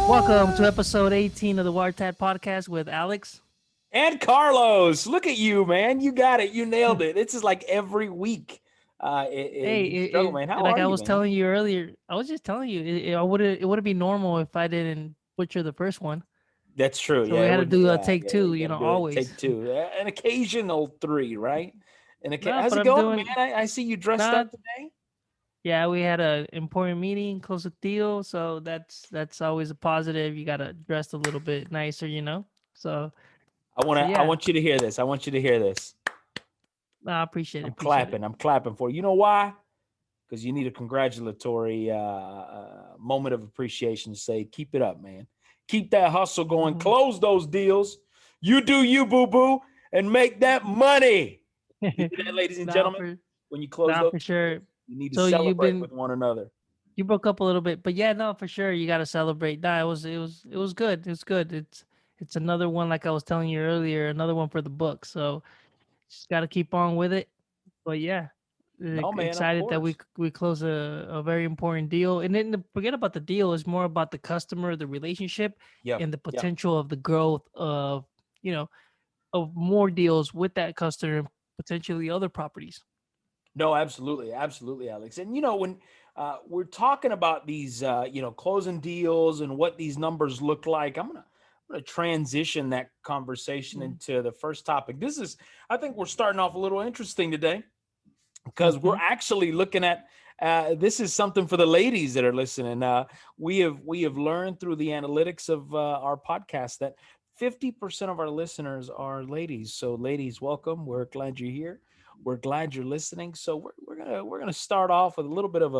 Welcome to episode 18 of the Wiretap podcast with Alex. And Carlos, look at you, man. You got it. You nailed it. It's just like every week. Hey, You struggle, man. How like are I you, was man? telling you earlier, I was just telling you, it wouldn't be normal if I didn't butcher the first one. That's true. So Yeah, we it had to would be. do a Yeah, take yeah. two, You got to do it. always. Take two. An occasional three, right? No, How's but it I'm going, doing man? I see you dressed up not. today. Yeah, we had a important meeting, close a deal, so that's always a positive. You gotta dress a little bit nicer. So I yeah, want you to hear this. I want you to hear this. no, I appreciate it, I'm appreciate it. clapping. I'm clapping for you. You know why? Because you need a congratulatory moment of appreciation to say, keep it up, man. Keep that hustle going. Mhm. Close those deals. You do you, boo boo, and make that money. You hear that, ladies and Nah, gentlemen? for When you close nah, those for sure. deals, you need to So you've celebrate been with one another. You broke up a little bit, but yeah, no, for sure, you got to celebrate. Nah, it was good. It's good. It's another one, like I was telling you earlier, another one for the book. So just got to keep on with it. But yeah, No, man, of excited that we course. we close a very important deal, and then forget about the deal. It's more about the customer, the relationship, Yep. and the Yep. potential of the growth of you know of more deals with that customer, and potentially other properties. No, absolutely, absolutely, Alex. And when we're talking about these, closing deals and what these numbers look like, I'm gonna transition that conversation into the first topic. I think we're starting off a little interesting today because we're Mm-hmm. actually looking at. This is something for the ladies that are listening. We have learned through the analytics of our podcast that 50% of our listeners are ladies. So, ladies, welcome. We're glad you're here. We're glad you're listening. So we're gonna start off with a little bit of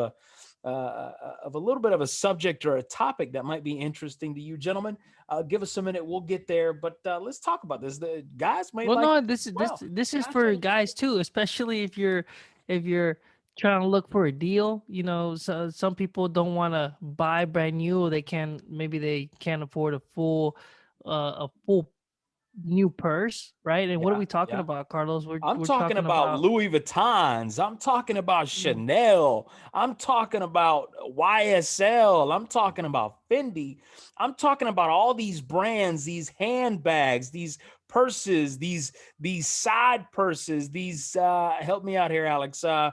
a subject or a topic that might be interesting to you, gentlemen. Give us a minute. We'll get there, but let's talk about this. The guys may Well, like no, this this as is this well. this is Guys may for like guys this. too, especially if you're trying to look for a deal. So some people don't want to buy brand new, or they can't afford a full new purse, right? And what are Yeah, we talking yeah. about, Carlos? We're I'm we're talking talking about about Louis Vuittons. I'm talking about mm, Chanel. I'm talking about YSL. I'm talking about Fendi. I'm talking about all these brands, these handbags, these purses, these side purses, these help me out here, Alex. Uh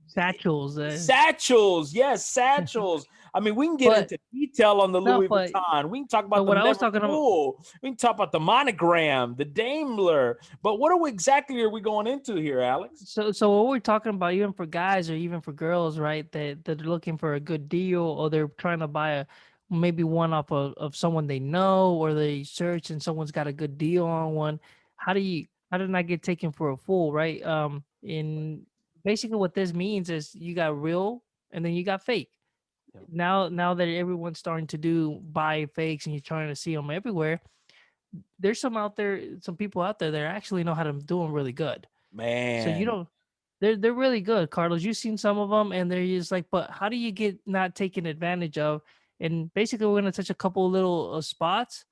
satchels. Satchels, yes, satchels. I mean, we can get but into detail on the no, Louis Vuitton. We can talk but about the what I was talking about. Liverpool. We can talk about the monogram, the Daimler. But what exactly are we going into here, Alex? So what we're talking about, even for guys or even for girls, right? That are looking for a good deal, or they're trying to buy maybe one off of someone they know, or they search and someone's got a good deal on one. How did not get taken for a fool, right? In basically what this means is you got real and then you got fake. Yeah. Now that everyone's starting to do buy fakes and you're trying to see them everywhere, there's some people out there that actually know how to do them really good. So you Man, don't they're really good, Carlos. You've seen some of them, and they're just like, but how do you get not taken advantage of? And basically, we're gonna touch a couple little spots.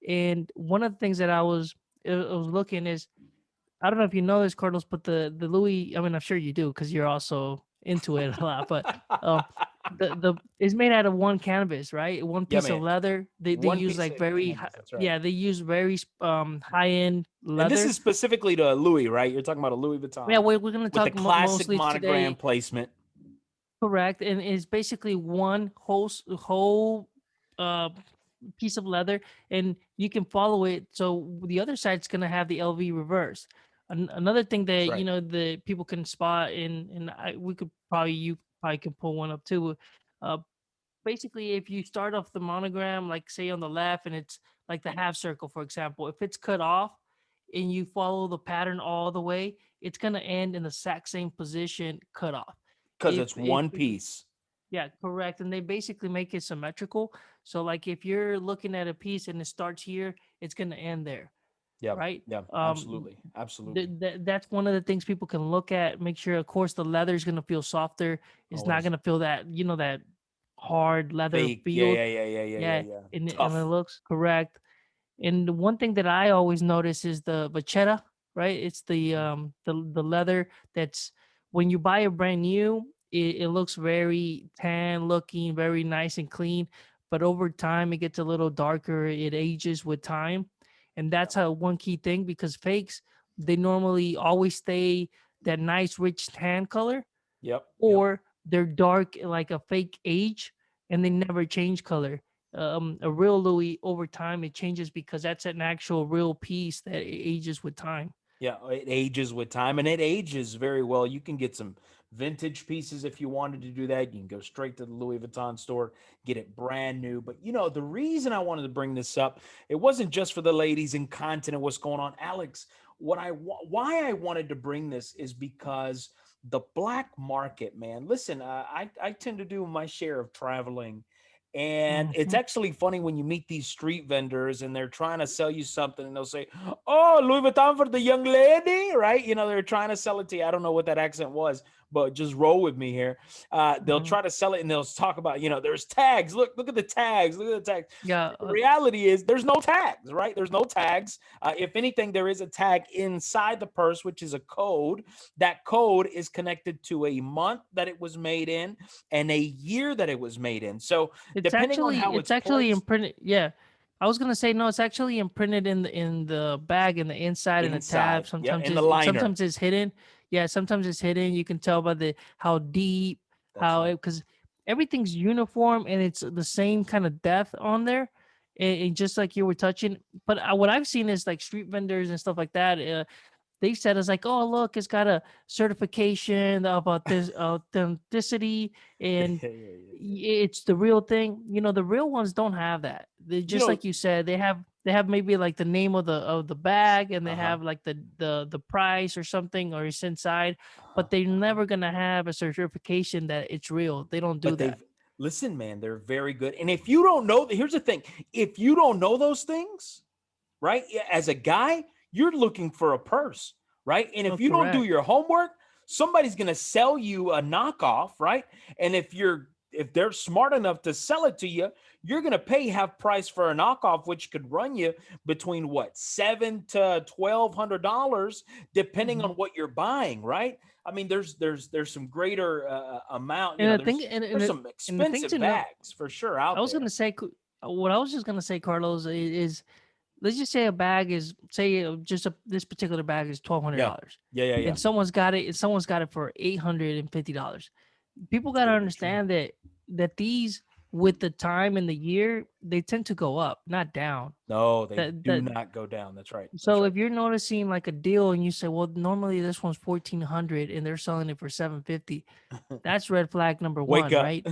And one of the things that I was looking is, I don't know if you know this, Carlos, but the Louis. I mean, I'm sure you do because you're also into it a lot. But um, the is made out of one canvas, right? One yeah, piece of man. leather. They One use piece like of very canvas. That's right. yeah, they use very high end And this leather. is specifically to Louis, right? You're talking about a Louis Yeah, Vuitton we're gonna with the talk classic mostly monogram today. placement. Correct, and it's basically one whole uh piece of leather, and you can follow it. So the other side's gonna have the LV reverse. Another thing That's that right. the people can spot, and we could probably you probably can pull one up too. Uh, Basically, if you start off the monogram, like say on the left, and it's like the half circle, for example, if it's cut off and you follow the pattern all the way, it's gonna end in the exact same position cut off. Because it's If one piece. Yeah, correct. And they basically make it symmetrical. So like if you're looking at a piece and it starts here, it's gonna end there, Yeah, right? yeah, Um absolutely. Absolutely. that's one of the things people can look at. Make sure, of course, the leather is gonna feel softer. It's not Always. gonna feel that hard leather Fake. Yeah, feel. yeah, yeah, yeah, yeah, yeah, Yeah, yeah. and it Tough. looks correct. And the one thing that I always notice is the vachetta, right? It's the leather that's when you buy a brand new, it looks very tan looking, very nice and clean. but over time it gets a little darker. It ages with time, and Yeah. that's a one key thing because fakes, they normally always stay that nice rich tan color, Yep. Yep. or they're dark like a fake age, and they never change color. A real Louis over time it changes because that's an actual real piece that ages with time. Yeah, it ages with time and it ages very well. You can get some vintage pieces if you wanted to do that. You can go straight to the Louis Vuitton store, get it brand new. But the reason I wanted to bring this up, it wasn't just for the ladies and content and what's going on. Alex, why I wanted to bring this is because the black market, man. Listen, I tend to do my share of traveling. And it's Hmm. actually funny when you meet these street vendors and they're trying to sell you something and they'll say, "Oh, Louis Vuitton for the young lady," right? They're trying to sell it to you. I don't know what that accent was, but just roll with me here. They'll Hmm. try to sell it and they'll talk about, there's tags. Look at the tags. Look at the tags. Yeah, The reality is there's no tags, right? There's no tags. If anything, there is a tag inside the purse, which is a code. That code is connected to a month that it was made in and a year that it was made in. So depending on how it's it's actually placed imprinted. Yeah, I was gonna say no. It's actually imprinted in the bag, in the inside, in the tab. inside, yeah, in the liner. Sometimes it's hidden. Yeah, sometimes it's hidden. You can tell by the how deep, That's right. because everything's uniform and it's the same kind of depth on there. And just like you were touching, but what I've seen is like street vendors and stuff like that. They said it's like, oh look, it's got a certification about this authenticity, and Yeah, yeah, yeah, yeah. it's the real thing. The real ones don't have that. They You just know, like you said, they have maybe like the name of the bag, and they uh-huh, have like the price or something, or it's inside, uh-huh, but they're uh-huh. never gonna have a certification that it's real. They don't do But that. they've listen, man, they're very good. And if you don't know, here's the thing: if you don't know those things, right? As a guy, you're looking for a purse, right? And Oh, if you don't do correct. your homework, somebody's going to sell you a knockoff, right? And if they're smart enough to sell it to you, you're going to pay half price for a knockoff, which could run you between what, $700 to $1,200, depending on Mhm. what you're buying, right? I mean, there's some greater amount. And the thing, There's some and the thing expensive to know, bags for sure I out was there. gonna say, what I was just gonna say, Carlos, is let's just say a bag is, say just this particular bag is twelve hundred Yeah, dollars, yeah, yeah, yeah. and someone's got it for $850. People It's got to very true. understand that these, with the time and the year, they tend to go up, not down. No, they do That not go down. That's right. That's So right. if you're noticing like a deal and you say, well, normally this one's 1400 and they're selling it for 750, that's red flag number Wake one, up. right?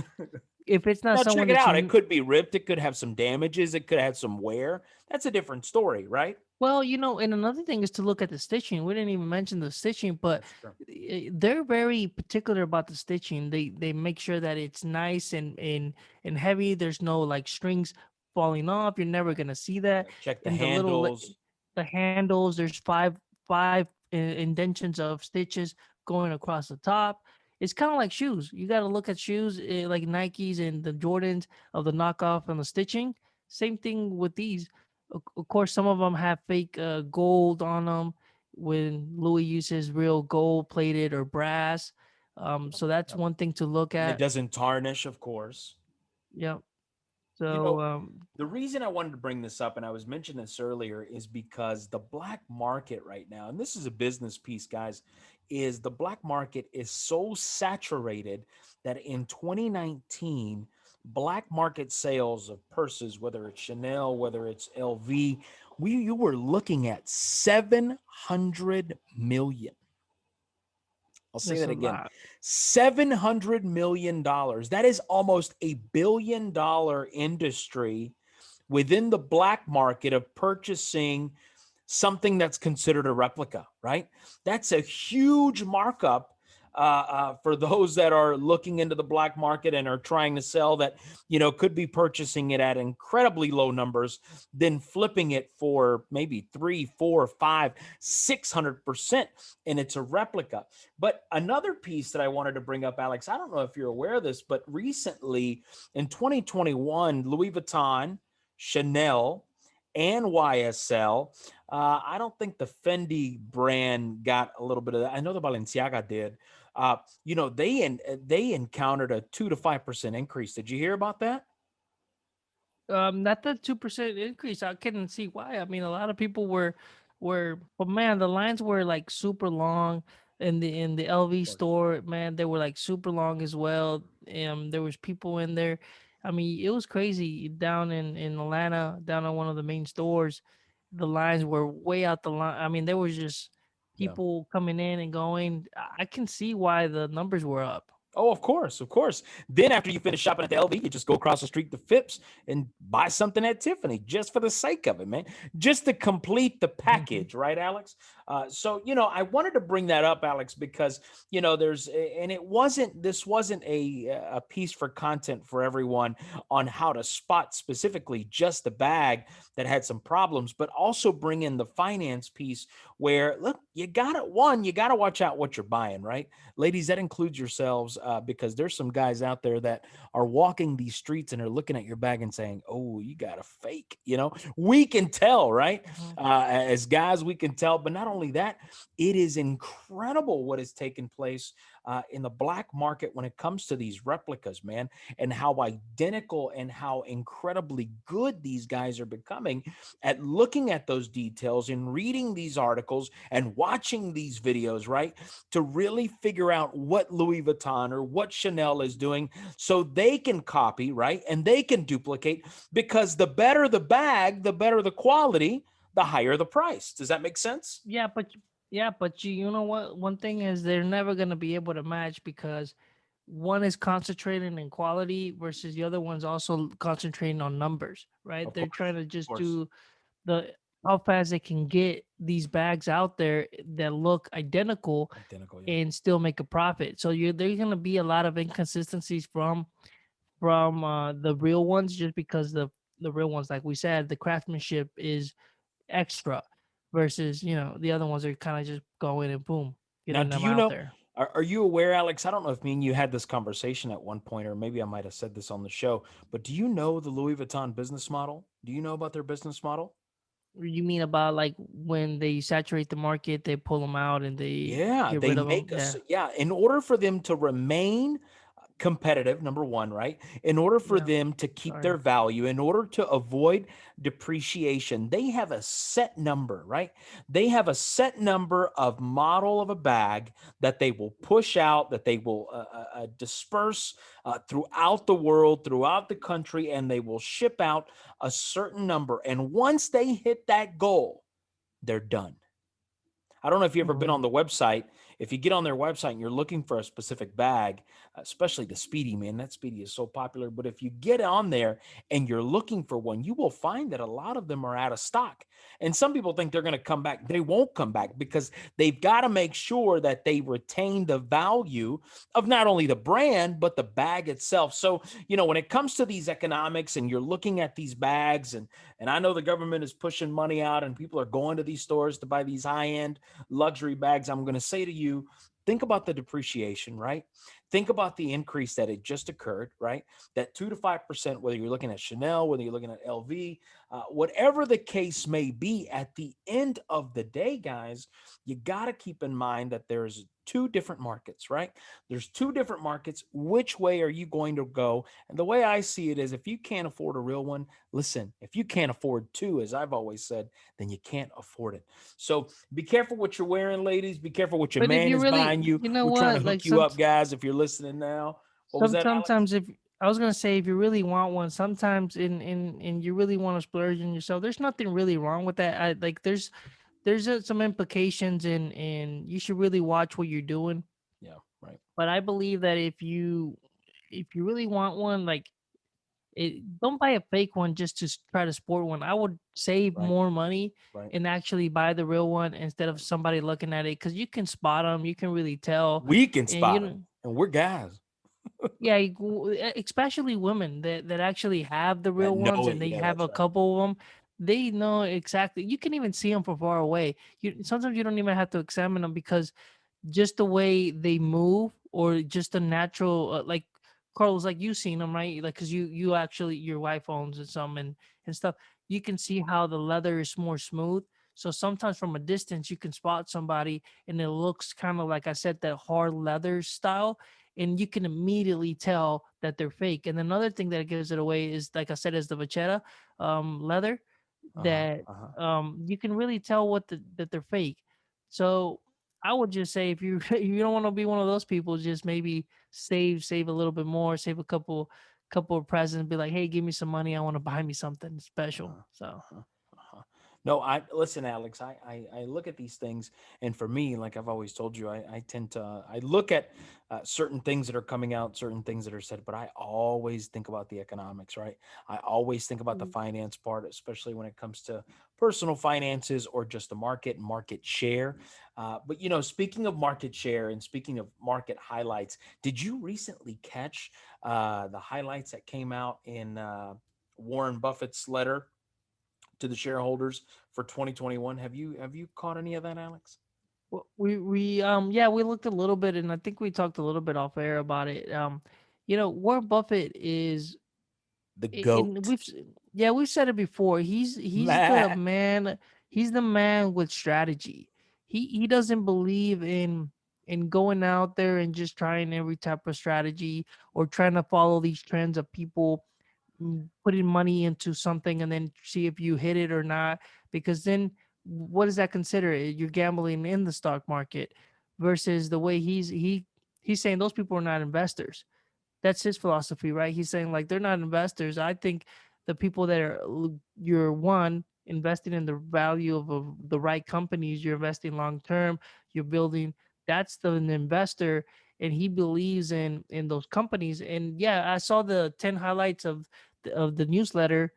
If it's not Now check someone it that out. It you could be ripped. It could have some damages. It could have some wear. That's a different story, right? Well, and another thing is to look at the stitching. We didn't even mention the stitching, but That's true. they're very particular about the stitching. They make sure that it's nice and heavy. There's no like strings falling off. You're never gonna see that. Yeah, check the In handles. the handles, there's five indentions of stitches going across the top. It's kind of like shoes. You got to look at shoes, like Nikes and the Jordans of the knockoff and the stitching. Same thing with these. Of course, some of them have fake gold on them when Louis uses real gold plated or brass. Yep, So that's yep. one thing to look And it at. doesn't tarnish, of course. Yep. You So know, the reason I wanted to bring this up, and I was mentioning this earlier, is because the black market right now, and this is a business piece, guys, is the black market is so saturated that in 2019, black market sales of purses, whether it's Chanel, whether it's LV, you were looking at 700 million. I'll say that's that a again. lot. $700 million. That is almost $1 billion industry within the black market of purchasing something that's considered a replica, right? That's a huge markup for those that are looking into the black market and are trying to sell that, could be purchasing it at incredibly low numbers, then flipping it for maybe 3, 4, 5, 600%, and it's a replica. But another piece that I wanted to bring up, Alex, I don't know if you're aware of this, but recently in 2021, Louis Vuitton, Chanel, and YSL. I don't think the Fendi brand got a little bit of that. I know the Balenciaga did. They encountered a 2 to 5% increase. Did you hear about that? Not the 2% increase. I couldn't see why. I mean, a lot of people but man, the lines were like super long in the Of LV course. store. Man, they were like super long as well. There was people in there. I mean, it was crazy down in Atlanta, down on one of the main stores. The lines were way out the line. I mean, there was just Yeah. people coming in and going. I can see why the numbers were up. Oh, of course, of course. Then after you finish shopping at the LV, you just go across the street to Phipps and buy something at Tiffany just for the sake of it, man. Just to complete the package, right, Alex? So I wanted to bring that up, Alex, because and this wasn't a piece for content for everyone on how to spot specifically just the bag that had some problems, but also bring in the finance piece where look, you gotta watch out what you're buying, right? Ladies, that includes yourselves, because there's some guys out there that are walking these streets and are looking at your bag and saying, "Oh, you got a fake." We can tell, right? Mhm. As guys, we can tell. But not only that, it is incredible what has taken place in the black market when it comes to these replicas, man, and how identical and how incredibly good these guys are becoming at looking at those details and reading these articles and watching these videos, right? To really figure out what Louis Vuitton or what Chanel is doing so they can copy, right? And they can duplicate, because the better the bag, the better the quality, the higher the price. Does that make sense? Yeah, but you know what? One thing is they're never gonna be able to match because one is concentrating in quality versus the other one's also concentrating on numbers, right? Of They're trying course. to Of just course. do the how fast they can get these bags out there that look identical Identical, yeah. and still make a profit. So there's gonna be a lot of inconsistencies from the real ones just because the real ones, like we said, the craftsmanship is extra versus the other ones are kind of just going and boom Now, getting do them you out know? there. Are you aware, Alex? I don't know if me and you had this conversation at one point, or maybe I might have said this on the show. But do you know the Louis Vuitton business model? Do you know about their business model? You mean about like when they saturate the market, they pull them out and they Yeah, get they rid of them? make us. Yeah, Yeah, in order for them to remain competitive, number one, right? In order for yeah. them to keep Sorry. their value, in order to avoid depreciation, they have a set number, right? They have a set number of model of a bag that they will push out, that they will disperse throughout the world, throughout the country, and they will ship out a certain number. And once they hit that goal, they're done. I don't know if you've ever been Mhm. on the website. If you get on their website and you're looking for a specific bag, especially the Speedy, man, that Speedy is so popular. But if you get on there and you're looking for one, you will find that a lot of them are out of stock. And some people think they're going to come back. They won't come back because they've got to make sure that they retain the value of not only the brand, but the bag itself. So, when it comes to these economics and you're looking at these bags, and I know the government is pushing money out and people are going to these stores to buy these high end luxury bags, I'm going to say to you, think about the depreciation, right? Think about the increase that had just occurred, right? That 2 to 5%, whether you're looking at Chanel, whether you're looking at LV, whatever the case may be, at the end of the day, guys, you got to keep in mind that there's two different markets, right? There's two different markets. Which way are you going to go? And the way I see it is if you can't afford a real one, listen, if you can't afford two, as I've always said, then you can't afford it. So be careful what you're wearing, ladies. Be careful what your But if man you is really, buying you. you know We're trying to what, hook like you up, guys, if you're listening now. What was that, Alex? sometimes if I was gonna say if you really want one, sometimes in you really want to splurge on yourself, there's nothing really wrong with that. I like there's some implications and you should really watch what you're doing. Yeah, right, But I believe that if you really want one, like don't buy a fake one just to try to sport one. I would save right, more money right. and actually buy the real one instead of somebody looking at it because you can spot them, you can really tell, We can and you spot it, know, and we're guys yeah, especially women that actually have the that real ones know and it. they Yeah, have that's a right. couple of them. They know exactly. You can even see them from far away. Sometimes you don't even have to examine them because just the way they move or just the natural like Carlos, like you seen them, right? Like because you actually your wife owns and some and stuff. You can see how the leather is more smooth. So sometimes from a distance, you can spot somebody and it looks kind of like I said, that hard leather style. And you can immediately tell that they're fake. And another thing that gives it away is, like I said, is the vachetta leather Uh-huh. that Uh-huh. you can really tell that they're fake. So I would just say if you if you don't want to be one of those people, just maybe save a little bit more, save a couple of presents, be like, hey, give me some money, I want to buy me something special. Uh-huh. So Uh-huh. Uh-huh. No, I listen, Alex. I look at these things, and for me, like I've always told you, I tend to I look at certain things that are coming out, certain things that are said, but I always think about the economics, right? I always think about the mm, finance part, especially when it comes to personal finances or just the market and market share. But speaking of market share and speaking of market highlights, did you recently catch the highlights that came out in Warren Buffett's letter to the shareholders for 2021? Have you caught any of that, Alex? we yeah, we looked a little bit, and I think we talked a little bit off air about it. Warren Buffett is The and goat. yeah, we've said it before. He's the Man. man. He's the man with strategy. He doesn't believe in going out there and just trying every type of strategy or trying to follow these trends of people putting money into something and then see if you hit it or not. Because then what does that consider? You're gambling in the stock market versus the way he's saying those people are not investors. That's his philosophy, right? He's saying like they're not investors. I think the people that are you're one investing in the value of the right companies, you're investing long term, you're building. That's an investor, and he believes in those companies. And yeah, I saw the 10 highlights of the newsletter.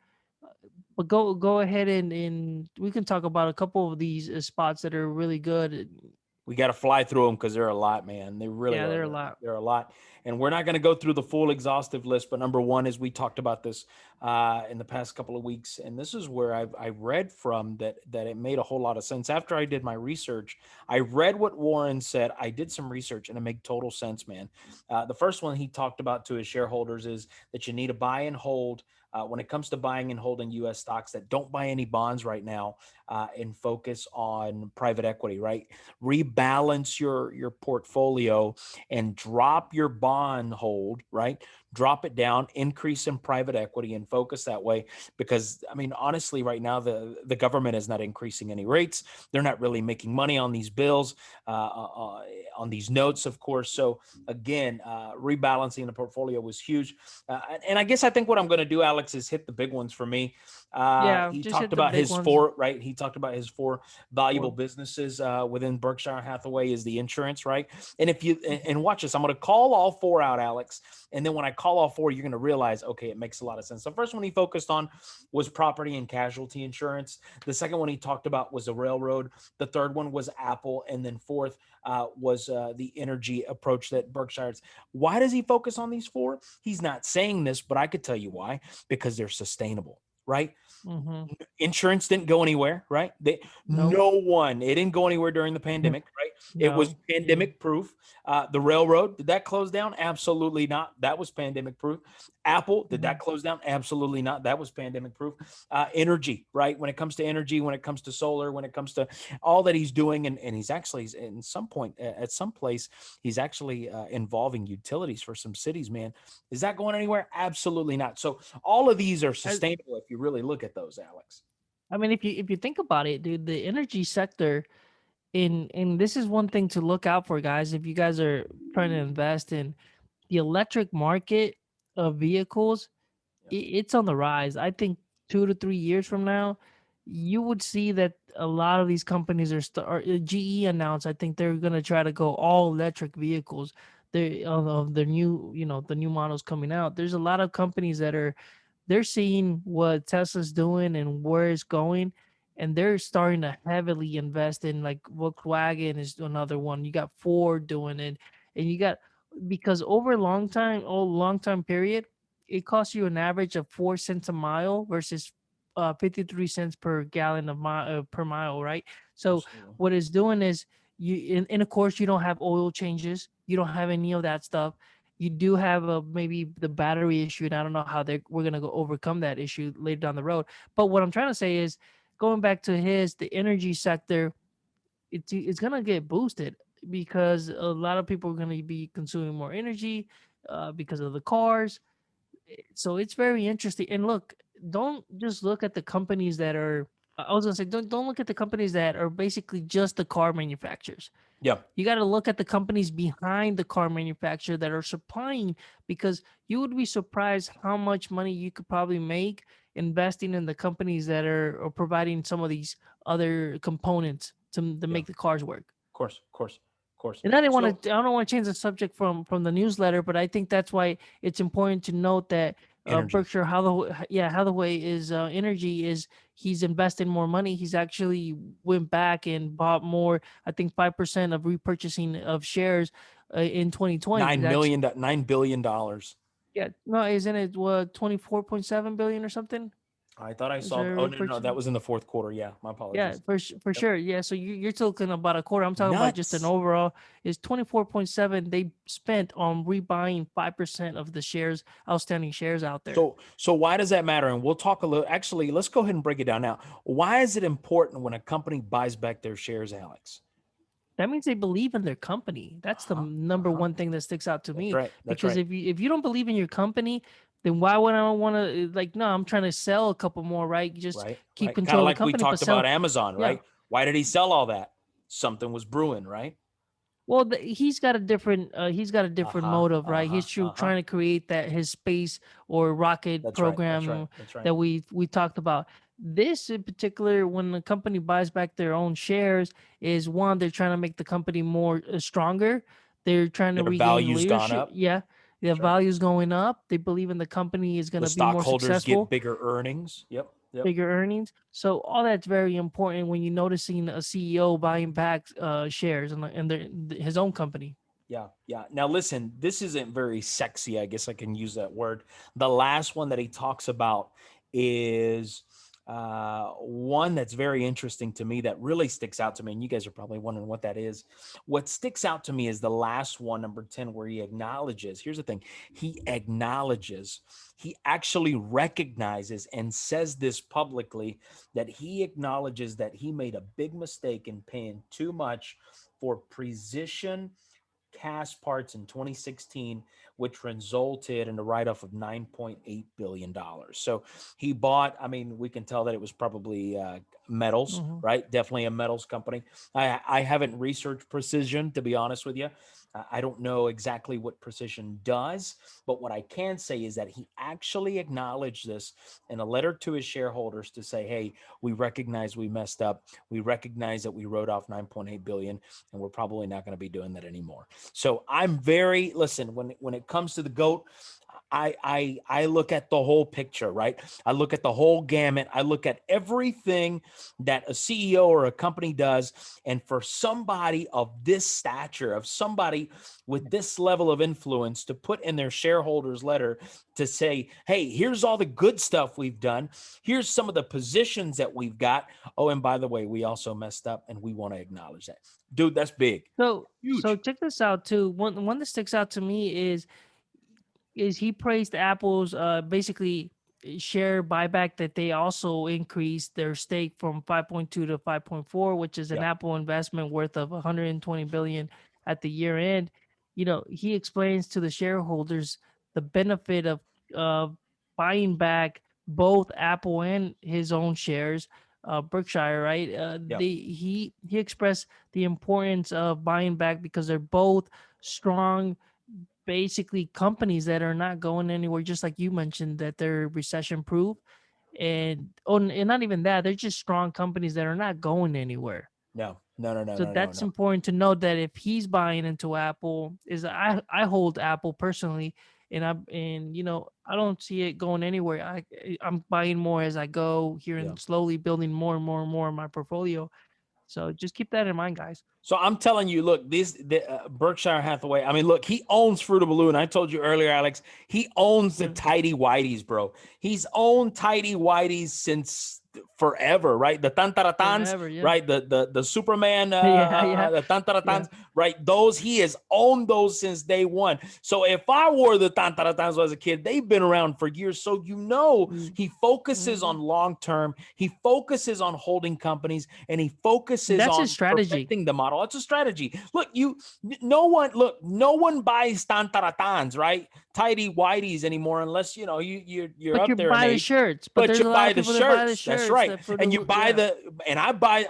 But go ahead and we can talk about a couple of these spots that are really good. We got to fly through them because they're a lot, man. They really Yeah, are. there are a They're, lot. they're a lot. And we're not going to go through the full exhaustive list, but number one is we talked about this in the past couple of weeks. And this is where I read from that it made a whole lot of sense. After I did my research, I read what Warren said. I did some research and it made total sense, man. The first one he talked about to his shareholders is that you need to buy and hold. When it comes to buying and holding U.S. stocks, that don't buy any bonds right now and focus on private equity, right? Rebalance your portfolio and drop your bond hold, right? Drop it down, increase in private equity and focus that way. Because I mean, honestly, right now the government is not increasing any rates. They're not really making money on these bills, on these notes, of course. So again, rebalancing the portfolio was huge. And I guess I think what I'm going to do, Alex, is hit the big ones for me. Yeah, He just talked hit the about big his ones. four, right? He talked about his four valuable Or businesses within Berkshire Hathaway is the insurance, right? And if you Mhm. and watch this, I'm going to call all four out, Alex. And then when I call all four, you're going to realize, okay, it makes a lot of sense. The first one he focused on was property and casualty insurance. The second one he talked about was the railroad. The third one was Apple, and then fourth was the energy approach that Berkshire's. Why does he focus on these four? He's not saying this, but I could tell you why. Because they're sustainable, right? Mhm. Insurance didn't go anywhere, right? Nope. No one, it didn't go anywhere during the pandemic, right? It was No. Yeah. pandemic proof. The railroad, did that close down? Absolutely not. That was pandemic proof. Apple, did that Mhm. close down? Absolutely not. That was pandemic proof. Energy, right? When it comes to energy, when it comes to solar, when it comes to all that he's doing, and he's actually in some point at some place, he's actually involving utilities for some cities, man. Is that going anywhere? Absolutely not. So all of these are I, sustainable if you really look at those, Alex. I mean, if you think about it, dude, the energy sector in this is one thing to look out for, guys. If you guys are trying to invest in the electric market of vehicles, Yeah. it's on the rise. I think 2 to 3 years from now, you would see that a lot of these companies GE announced. I think they're gonna try to go all electric vehicles. They of the new the new models coming out. There's a lot of companies that are they're seeing what Tesla's doing and where it's going, and they're starting to heavily invest in like Volkswagen is another one. You got Ford doing it, and you got because over a long time period, it costs you an average of 4 cents a mile versus 53 cents per gallon per mile, right? So Absolutely. what it's doing is and of course you don't have oil changes, you don't have any of that stuff. You do have a maybe the battery issue, and I don't know how we're gonna go overcome that issue later down the road. But what I'm trying to say is, going back to the energy sector, it's gonna get boosted because a lot of people are gonna be consuming more energy because of the cars. So it's very interesting. And look, don't just look at the companies that are. I was gonna say, don't look at the companies that are basically just the car manufacturers. Yeah, You got to look at the companies behind the car manufacturer that are supplying, because you would be surprised how much money you could probably make investing in the companies that are providing some of these other components to yeah, make the cars work. of course, of course, of course. And I didn't So want to. I don't want to change the subject from the newsletter, but I think that's why it's important to note that energy, Berkshire Hathaway is energy is he's invested more money. He's actually went back and bought more. I think 5% of repurchasing of shares in 2020. That's $9 billion. yeah. No, isn't it what 24.7 billion or something? I thought I Is saw. there Oh no, no, no, repurchase? that was in the fourth quarter. Yeah, my Yeah, apologies. for Yep. sure. Yeah, so you're talking about a quarter. I'm talking about just an Nuts. overall. Is 24.7 they spent on rebuying 5% of the shares, outstanding shares out there. So why does that matter? And we'll talk a little. Actually, let's go ahead and break it down now. Why is it important when a company buys back their shares, Alex? That means they believe in their company. That's the Uh-huh. number Uh-huh. one thing that sticks out to That's me. right. That's Because right. if you don't believe in your company, then why would I want to like? No, I'm trying to sell a couple more, right? Just Right. keep Right. Kind control of of the like we company, but talked about sell. Amazon, Yeah. right? Why did he sell all that? Something was brewing, right? Well, he's got a different Uh-huh. motive, right? Uh-huh. He's Uh-huh. trying to create that his space or rocket That's right. That's right. program That's right. that we talked about. This in particular, when the company buys back their own shares, is one, they're trying to make the company more stronger. They're trying to Their regain value's gone leadership. up. Yeah, their That's right. value's going up. They believe in the company is going The to be more stockholders get successful, bigger earnings. Yep. Yep. bigger earnings. So all that's very important when you're noticing a CEO buying back shares in his own company. Yeah, yeah. Now listen, this isn't very sexy. I guess I can use that word. The last one that he talks about is one that's very interesting to me that really sticks out to me. And you guys are probably wondering what that is. What sticks out to me is the last one, number 10, where he acknowledges. Here's the thing, he acknowledges, he actually recognizes and says this publicly, that he acknowledges that he made a big mistake in paying too much for precision cast parts in 2016, which resulted in a write-off of $9.8 billion. So he bought, I mean, we can tell that it was probably metals, Mhm. right? Definitely a metals company. I haven't researched precision, to be honest with you. I don't know exactly what precision does, but what I can say is that he actually acknowledged this in a letter to his shareholders to say, hey, we recognize we messed up. We recognize that we wrote off 9.8 billion, and we're probably not going to be doing that anymore. So I'm very, listen, when it comes to the GOAT, I look at the whole picture, right? I look at the whole gamut. I look at everything that a CEO or a company does. And for somebody of this stature, of somebody with this level of influence to put in their shareholders letter to say, hey, here's all the good stuff we've done. Here's some of the positions that we've got. Oh, and by the way, we also messed up and we want to acknowledge that. Dude, that's big. So Huge. check this out too. One that sticks out to me is he praised Apple's basically share buyback, that they also increased their stake from 5.2 to 5.4, which is an Yep. Apple investment worth of 120 billion at the year end. He explains to the shareholders the benefit of buying back both Apple and his own shares, Berkshire, right? Yep. He expressed the importance of buying back because they're both strong, basically companies that are not going anywhere, just like you mentioned that they're recession proof. And not even that, they're just strong companies that are not going anywhere. No, no, no, no, So no, no, that's no. important to note, that if he's buying into Apple, is I hold Apple personally, and I don't see it going anywhere. I'm buying more as I go here Yeah. and slowly building more and more and more in my portfolio. So just keep that in mind, guys. So I'm telling you, look, Berkshire Hathaway. I mean, look, he owns Fruit of the Loom. I told you earlier, Alex, he owns the Yeah. Tidy Whiteys, bro. He's owned Tidy Whiteys since forever, right? The tantaratans, Forever, yeah. right? The Superman, Yeah, yeah, the yeah. tantaratans, right? Those he has owned those since day one. So if I wore the tantaratans as a kid, they've been around for years. So Mm, he focuses mhm. on long term. He focuses on holding companies, and he focuses That's his on strategy. perfecting the model. It's a strategy. Look, no one buys tantaratans, right? Tidy whiteys anymore, unless you're But you up there in buy the age. shirts, but But there's you a lot buy of the people that buy the shirts. That's shirts right. that for And you the buy yeah.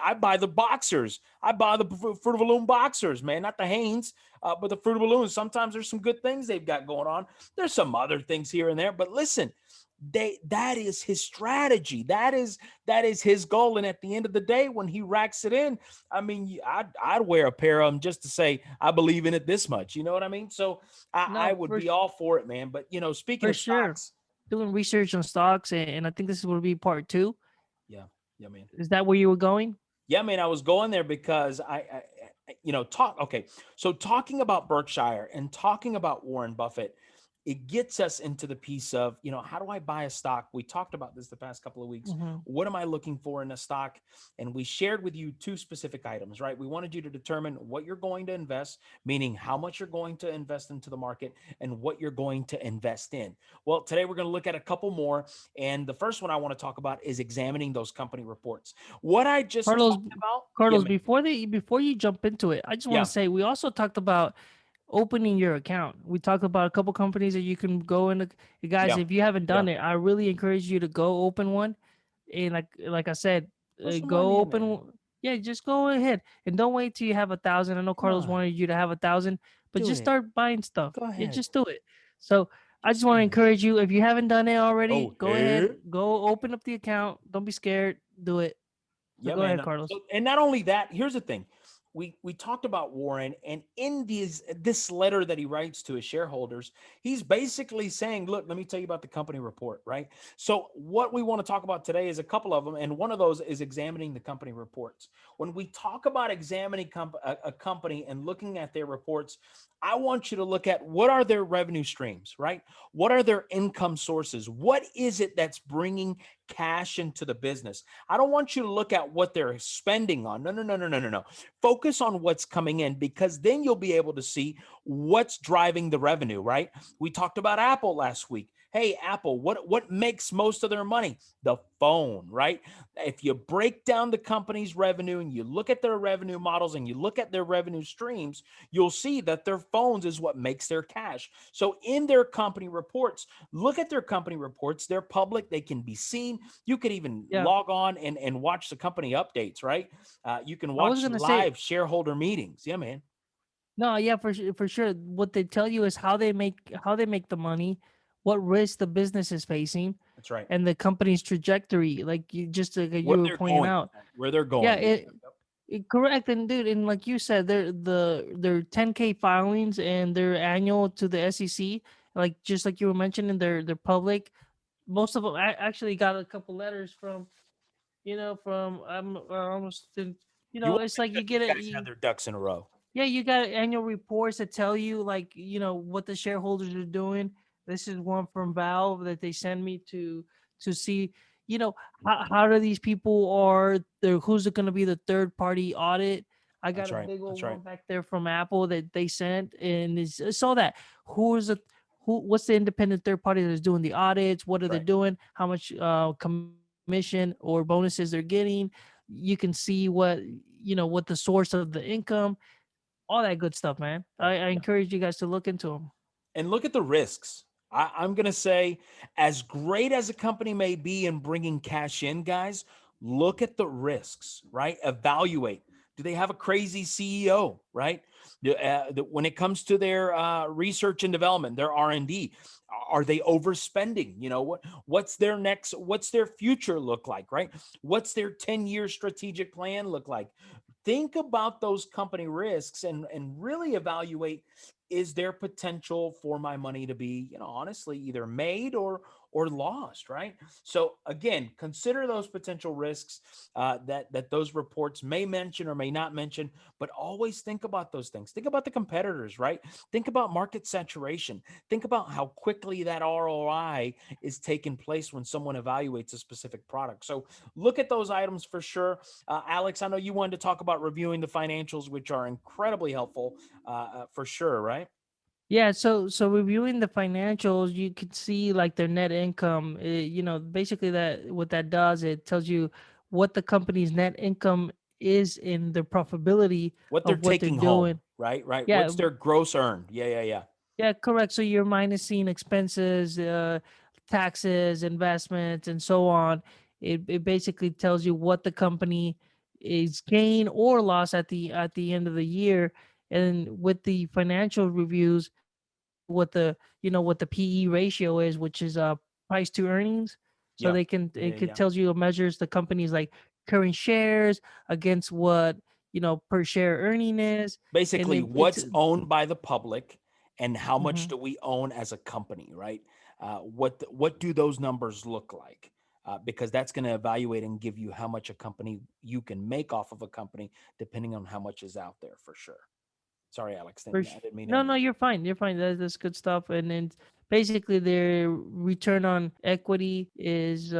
I buy the boxers. I buy the Fruit of the Loom boxers, man, not the Hanes, but the Fruit of the Loom. Sometimes there's some good things they've got going on. There's some other things here and there, but listen, that is his strategy. That is his goal. And at the end of the day, when he racks it in, I mean, I'd wear a pair of them just to say I believe in it this much. You know what I mean? So I No, would be all for it, man. But speaking for of sure. stocks, Doing research on stocks, and I think this will be part two. yeah, yeah, man. Is that where you were going? Yeah, man, I was going there because talk. Okay, so talking about Berkshire and talking about Warren Buffett, it gets us into the piece of how do I buy a stock? We talked about this the past couple of weeks. Hmm. What am I looking for in a stock? And we shared with you two specific items, right? We wanted you to determine what you're going to invest, meaning how much you're going to invest into the market, and what you're going to invest in. Well, today we're going to look at a couple more, and the first one I want to talk about is examining those company reports. What I just Carlos, talked about, yeah, Carlos, man. before you jump into it, I just want to Yeah, say we also talked about opening your account. We talked about a couple companies that you can go in. Guys, yeah, if you haven't yeah. done it, I really encourage you to go open one. And like I said, Put some go money in open. there. Yeah, just go ahead and don't wait till you have 1,000. I know Come Carlos on, wanted you to have 1,000, but do just it. start buying stuff. Go Yeah, ahead. just do it. So I just Just want do to it. encourage you. If you haven't done it already, Go go ahead, ahead. go open up the account. Don't be scared. Do it. So Yeah, go man. ahead, Carlos. So, and not only that, here's the thing. We talked about Warren, and in this letter that he writes to his shareholders, he's basically saying, "Look, let me tell you about the company report, right?" So, what we want to talk about today is a couple of them, and one of those is examining the company reports. When we talk about examining a company and looking at their reports, I want you to look at what are their revenue streams, right? What are their income sources? What is it that's bringing cash into the business? I don't want you to look at what they're spending on. No, no, no, no, no, no, no. Focus on what's coming in, because then you'll be able to see what's driving the revenue, right? We talked about Apple last week. Hey, Apple, what makes most of their money? The phone, right? If you break down the company's revenue and you look at their revenue models and you look at their revenue streams, you'll see that their phones is what makes their cash. So in their company reports, look at their company reports. They're public, they can be seen. You could even Yeah, log on and watch the company updates, right? You can I was watch gonna say live shareholder meetings. Yeah, man. no. Yeah, for sure. What they tell you is how they make the money, what risk the business is facing, That's right. and the company's trajectory. Like you Where were they're pointing going, out. where they're Yeah, going. Yep, yep, yep. correct. And dude, and like you said, their 10K filings and their annual to the SEC, like just like you were mentioning, they're public. Most of them I actually got a couple letters from from I'm almost You want to it's make like sure you get these it. guys have their ducks in a row. Yeah, you got annual reports that tell you like what the shareholders are doing. This is one from Valve that they send me to see you know how do these people are there, who's going to be the third party audit. I got That's a right. big old That's right. one back there from Apple that they sent, and it's all that who's a what's the independent third party that's doing the audits, what are That's they right. doing, how much commission or bonuses they're getting. You can see what the source of the income, all that good stuff, man. Yeah. I Yeah. encourage you guys to look into them. And look at the risks. I'm going to say, as great as a company may be in bringing cash in, guys, look at the risks, right? Evaluate. Do they have a crazy CEO, right? When it comes to their research and development, their R&D, are they overspending? What's their future look like, right? What's their 10-year strategic plan look like? Think about those company risks and really evaluate, is there potential for my money to be, honestly, either made or lost, right? So again, consider those potential risks that those reports may mention or may not mention, but always think about those things. Think about the competitors, right? Think about market saturation. Think about how quickly that ROI is taking place when someone evaluates a specific product. So look at those items for sure. Alex, I know you wanted to talk about reviewing the financials, which are incredibly helpful for sure, right? Yeah, so reviewing the financials, you could see like their net income. Basically that what that does, it tells you what the company's net income is in their profitability What they're of what they're taking home, doing. right? Right. Yeah, What's their gross earned? Yeah, yeah, yeah. yeah, correct. So you're minusing expenses, taxes, investments, and so on. It basically tells you what the company is gain or loss at the end of the year. And with the financial reviews, what the what the PE ratio is, which is price to earnings. So Yeah. they can Yeah, it yeah, could yeah. tells you, it measures the company's like current shares against what per share earning is, and Basically, it's what's owned by the public and how much mhm. do we own as a company, right? What do those numbers look like? Because that's going to evaluate and give you how much a company you can make off of a company, depending on how much is out there for sure. Sorry, Alex, I didn't mean to No, no, interrupt. you're fine. You're fine. That's good stuff. And then basically their return on equity is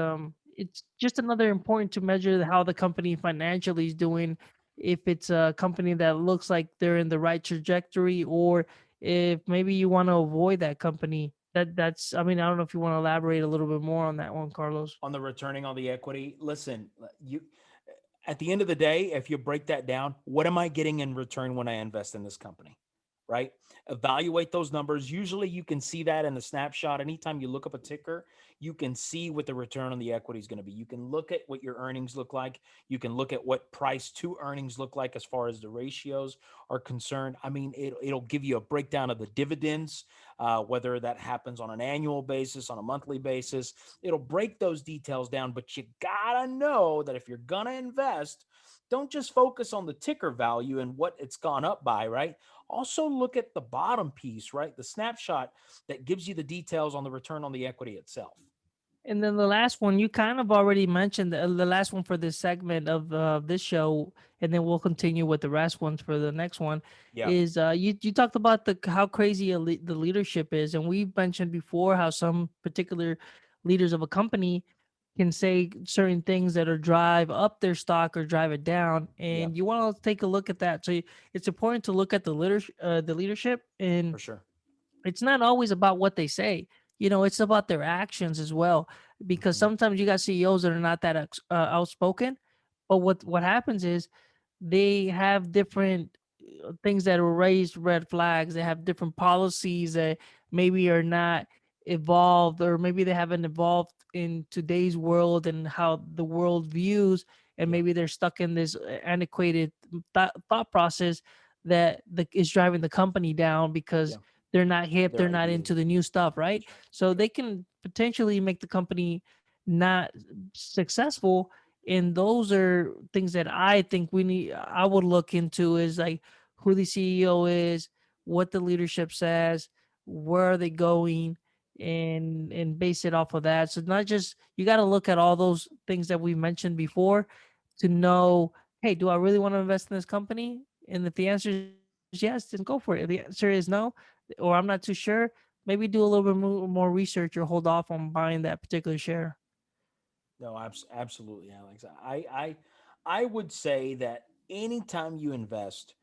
it's just another important to measure how the company financially is doing. If it's a company that looks like they're in the right trajectory, or if maybe you want to avoid that company. That's I mean, I don't know if you want to elaborate a little bit more on that one, Carlos. On the returning on the equity, listen, you at the end of the day, if you break that down, what am I getting in return when I invest in this company? Right? Evaluate those numbers. Usually you can see that in the snapshot. Anytime you look up a ticker, you can see what the return on the equity is going to be. You can look at what your earnings look like. You can look at what price to earnings look like as far as the ratios are concerned. I mean, it'll give you a breakdown of the dividends, whether that happens on an annual basis, on a monthly basis. It'll break those details down, but you gotta know that if you're gonna invest, don't just focus on the ticker value and what it's gone up by, right? Also look at the bottom piece, right? The snapshot that gives you the details on the return on the equity itself. And then the last one, you kind of already mentioned the last one for this segment of this show, and then we'll continue with the rest ones for the next one. Yeah, Is you talked about the how crazy the leadership is, and we mentioned before how some particular leaders of a company can say certain things that are drive up their stock or drive it down, yeah, and you want to take a look at that. So it's important to look at the leadership, and for sure. it's not always about what they say. It's about their actions as well. Because Mhm. sometimes you got CEOs that are not that outspoken, but what happens is they have different things that will raise red flags. They have different policies that maybe are not evolved, or maybe they haven't evolved in today's world and how the world views, and Yeah, maybe they're stuck in this antiquated thought process that is driving the company down, because yeah. they're not hip, Their they're not into ideas. the new stuff, right? That's right. So That's right. they can potentially make the company not successful. And those are things that I think I would look into, is like who the CEO is, what the leadership says, where are they going, and base it off of that. So not just, you got to look at all those things that we mentioned before to know, hey, do I really want to invest in this company? And if the answer is yes, then go for it. If the answer is no, or I'm not too sure, maybe do a little bit more research or hold off on buying that particular share. No, absolutely, Alex. I would say that anytime you invest,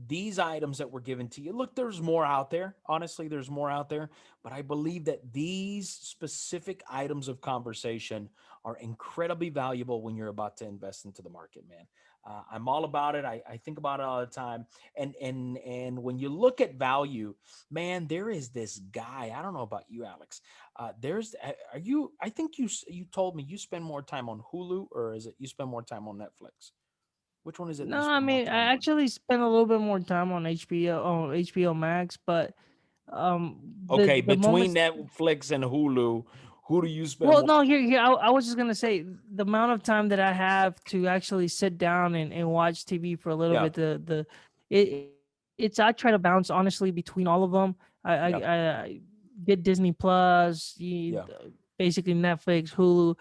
these items that were given to you, look, there's more out there. Honestly, there's more out there, but I believe that these specific items of conversation are incredibly valuable when you're about to invest into the market, man. I'm all about it. I think about it all the time. And when you look at value, man, there is this guy. I don't know about you, Alex. Are you? I think you told me you spend more time on Hulu, or is it you spend more time on Netflix? Which one is it that No, you I spend more mean, I time on? actually spent a little bit more time on HBO Max, but um Okay, the between moments. Netflix and Hulu, who do you spend Well, more? no, here, I was just gonna say the amount of time that I have to actually sit down and watch TV for a little Yeah, bit. It it's I try to bounce honestly between all of them. I yeah, I, I get Disney Plus, yeah. basically Netflix, Hulu.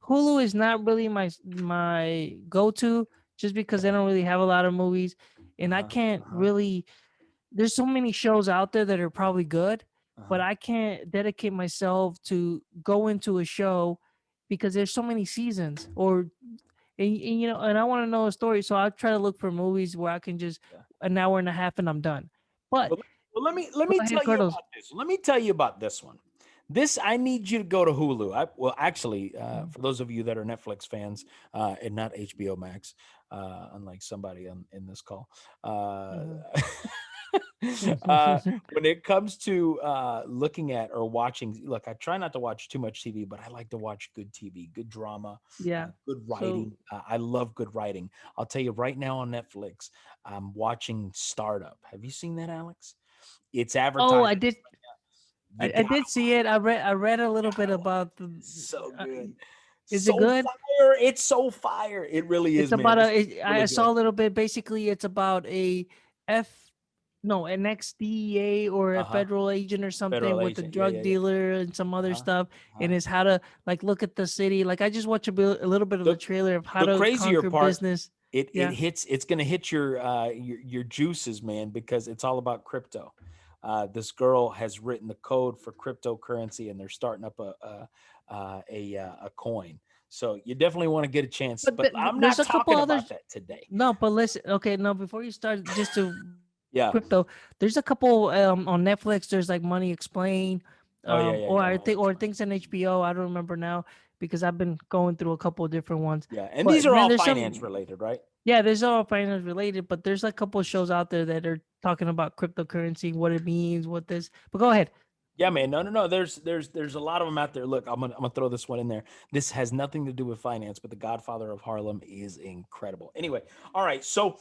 Hulu is not really my go-to just because they Okay. don't really have a lot of movies, and I Uh-huh. can't Uh-huh. really. There's so many shows out there that are probably good, but Uh-huh. I can't dedicate myself to go into a show because there's so many seasons or and you know, and I want to know a story, so I try to look for movies where I can just Yeah. an hour and a half and I'm done. But Well, let go me ahead, tell you Carlos. about this. Let me tell you about this one. This I need you to go to Hulu. Well, actually, Mhm, for those of you that are Netflix fans and not HBO Max, unlike somebody in this call, uh, mhm. uh, when it comes to looking at or watching, look, I try not to watch too much TV, but I like to watch good TV, good drama, Yeah. good So, writing. I love good writing. I'll tell you right now on Netflix, I'm watching Startup. Have you seen that, Alex? It's oh, advertised. I did. You I got did see it. I read a little bit gotta watch. about the. It's so Uh, good. is it So good? fire. It's so fire. It really It's is, man. about It's I really saw good. a little bit. Basically, it's about a F, no, an ex-DEA or a Uh-huh. federal agent or something Federal with a agent. Yeah, drug yeah, yeah. dealer and some other Uh-huh. stuff, and Uh-huh. it's how to like look at the city. Like I just watched a little bit of the The trailer of how the to crazier conquer part, business. it Yeah. hits it's gonna hit your juices, man, because it's all about crypto. This girl has written the code for cryptocurrency and they're starting up a coin. So you definitely want to get a chance, But but I'm there's not a couple talking others. about that today. No, but listen. Okay, no. Before you start, just to Yeah. crypto, there's a couple on Netflix. There's like Money Explained, Oh yeah, yeah, or yeah. I Money think or explained. things on HBO. I don't remember now because I've been going through a couple of different ones. Yeah, and these But are man, all there's finance some. related, right? Yeah, there's all finance related, but there's a couple of shows out there that are talking about cryptocurrency, what it means, what this. But go ahead. Yeah, man. No, no, no. There's a lot of them out there. Look, I'm gonna throw this one in there. This has nothing to do with finance, but The Godfather of Harlem is incredible. Anyway, all right. So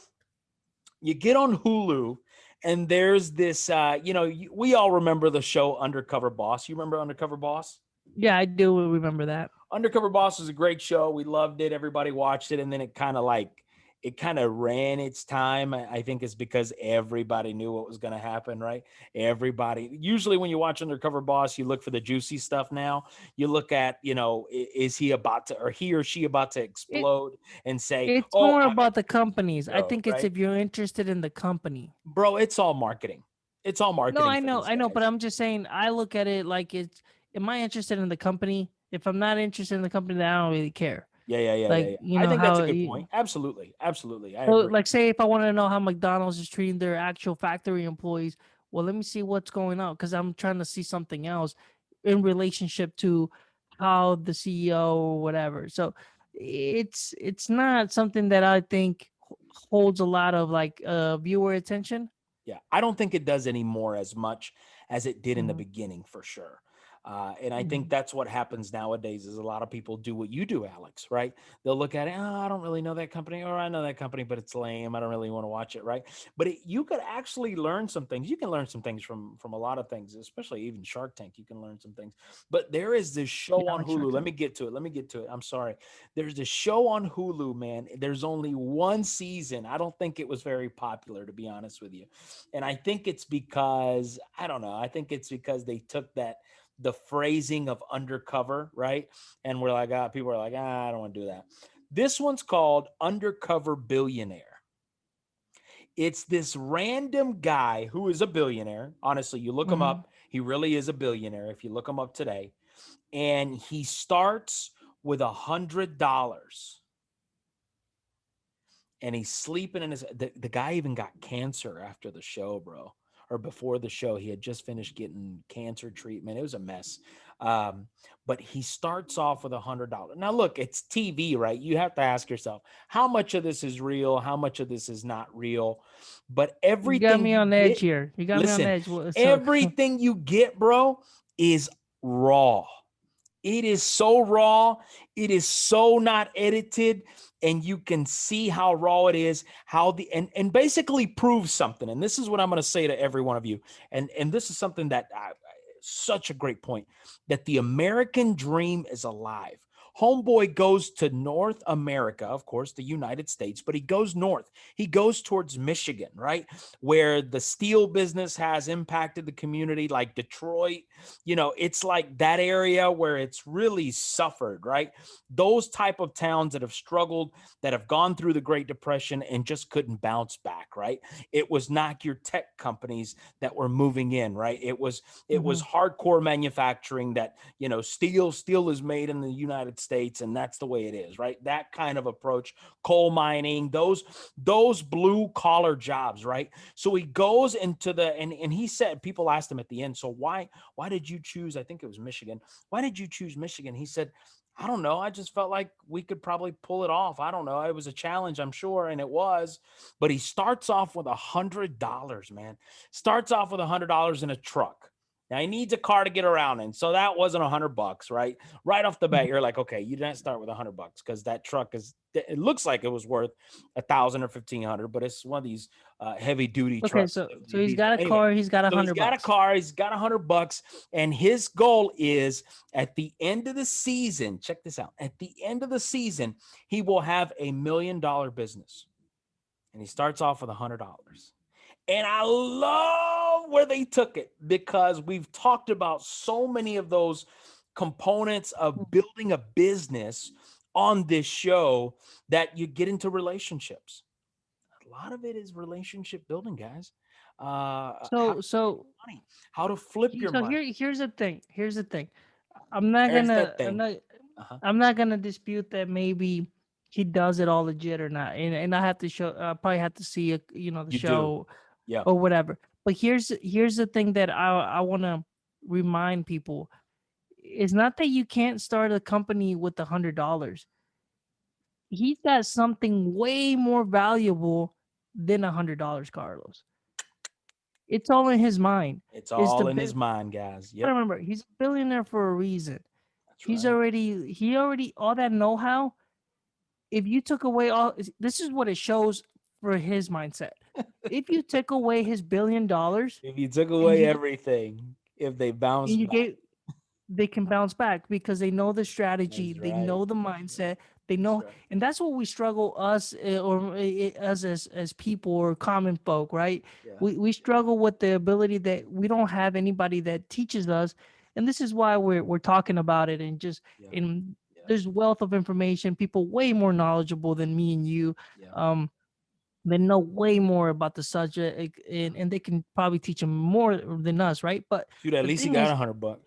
you get on Hulu, and there's this. We all remember the show Undercover Boss. You remember Undercover Boss? Yeah, I do remember that. Undercover Boss was a great show. We loved it. Everybody watched it, and then it kind of ran its time. I think it's because everybody knew what was going to happen, right? Everybody. Usually, when you watch Undercover Boss, you look for the juicy stuff. Now you look at, is he about to, or he or she about to It explode and say, it's "Oh, more I'm at about the the end of companies. the I show," think it's right? if you're interested in the company. Bro, it's all marketing. It's all No, marketing for these I know, but guys. I'm just saying I look at it like it's am I interested in the company? If I'm not interested in the company, then I don't really care. Yeah, yeah, yeah, yeah, Like, yeah. you I know think that's a how good point. Absolutely, absolutely. I so agree. like say if I want to know how McDonald's is treating their actual factory employees, well let me see what's going on cuz I'm trying to see something else in relationship to how the CEO or whatever. So it's not something that I think holds a lot of like viewer attention. Yeah, I don't think it does anymore as much as it did in the Mhm, beginning for sure. And I think mhm. that's what happens nowadays is a lot of people do what you do, Alex, right? They'll look at it, oh, I don't really know that company, or I know that company, but it's lame. I don't really want to watch it, right? But you could actually learn some things. You can learn some things from a lot of things, especially even Shark Tank. You can learn some things. But there is this Yeah, show I on like Shark Hulu. Let Tank. me get to it. Let me get to it. I'm sorry. There's this show on Hulu, man. There's only one season. I don't think it was very popular, to be honest with you. And I think it's because, I don't know, I think it's because they took the phrasing of undercover, right? And we're like, people are like, I don't want to do that. This one's called Undercover Billionaire. It's this random guy who is a billionaire. Honestly, you look him Mhm. up, he really is a billionaire if you look him up today. And he starts with $100 and he's sleeping in the guy even got cancer after the show, bro, or before the show. He had just finished getting cancer treatment. It was a mess. um, but he starts off with $100. Now look, it's TV, right? You have to ask yourself how much of this is real, how much of this is not real. But You got everything me you on the edge get, here. You got me on the listen, edge. So everything you get, bro, is raw. It is so raw. It is so not edited. And you can see how raw it is, how and basically proves something. And this is what I'm going to say to every one of you. And this is something that such a great point, that the American dream is alive. Homeboy goes to North America, of course, the United States, but he goes north. He goes towards Michigan, right? Where the steel business has impacted the community, like Detroit. It's like that area where it's really suffered, right? Those type of towns that have struggled, that have gone through the Great Depression and just couldn't bounce back, right? It was not your tech companies that were moving in, right? It was Mhm. hardcore manufacturing that, steel is made in the United States, and that's the way it is, right? That kind of approach, coal mining, those blue collar jobs, right? So he goes into and he said, people asked him at the end, so why did you choose, I think it was Michigan, why did you choose Michigan? He said, I don't know. I just felt like we could probably pull it off. I don't know. It was a challenge, I'm sure, and it was. But he starts off with $100, man. Starts off with $100 in a truck. Now he needs a car to get around in, so that wasn't $100, right? Right off the bat, Mhm. you're like, okay, you didn't start with $100 because that truck is. It looks like it was worth 1,000 or 1,500, but it's one of these heavy duty Okay, trucks. so he's Diesel. got a Anyway, car, he's got a so he's hundred got a bucks. car, he's got $100, and his goal is at the end of the season. Check this out. At the end of the season, he will have $1 million business, and he starts off with $100. And I love where they took it because we've talked about so many of those components of building a business on this show that you get into relationships. A lot of it is relationship building, guys. How So so money, how to flip your so money. here's the thing. Here's the thing. I'm not There's gonna that I'm thing. not Uh-huh. I'm not gonna dispute that maybe he does it all legit or not, and I have to show. I probably have to see the You do. show Yeah. or whatever. But here's the thing that I want to remind people: it's not that you can't start a company with $100. He's got something way more valuable than $100, Carlos. It's all in his mind. It's Is the all in his bit. mind, guys. I Yep. remember he's a billionaire for a reason. That's right. He already all that know-how. If you took away all this is what it shows for his mindset. If you took away his $1 billion If you took and away you everything, if they bounce and you back. gave they can bounce back because they know the strategy, That's they right. know the mindset, they That's know, right. and that's what we struggle us us as people or common folk, right? Yeah. We struggle with the ability that we don't have anybody that teaches us, and this is why we're talking about it and just Yeah. in Yeah. there's wealth of information, people way more knowledgeable than me and you. Yeah. Um, they know way more about the subject Yeah. and they can probably teach them more than us, right? But Shoot, at the least he thing got is, $100.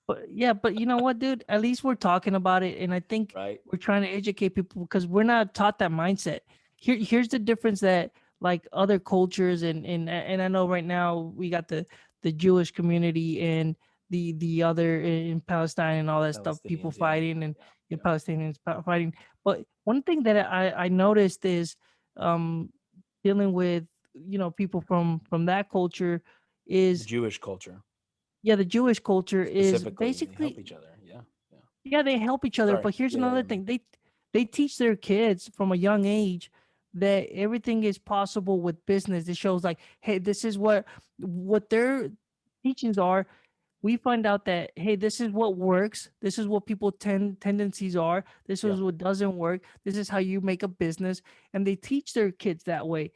but yeah, but you know what, dude? At least we're talking about it, and I think Right. we're trying to educate people because we're not taught that mindset. Here's the difference that like other cultures and I know right now we got the Jewish community and the other in Palestine and all that stuff, people Palestinians. Yeah. fighting and Yeah. the Yeah. Palestinians fighting. But one thing that I noticed is um dealing with people from that culture The is Jewish culture yeah, the Jewish culture is specifically, they help basically each other. Yeah. Yeah. yeah, they help each other, Sorry. but here's Yeah. Yeah. another Yeah, man. thing. They teach their kids from a young age that everything is possible with business. It shows like, hey, this is what their teachings are. We find out that hey, this is what works. This is what people tendencies are. This Yeah. is what doesn't work. This is how you make a business, and they teach their kids that way.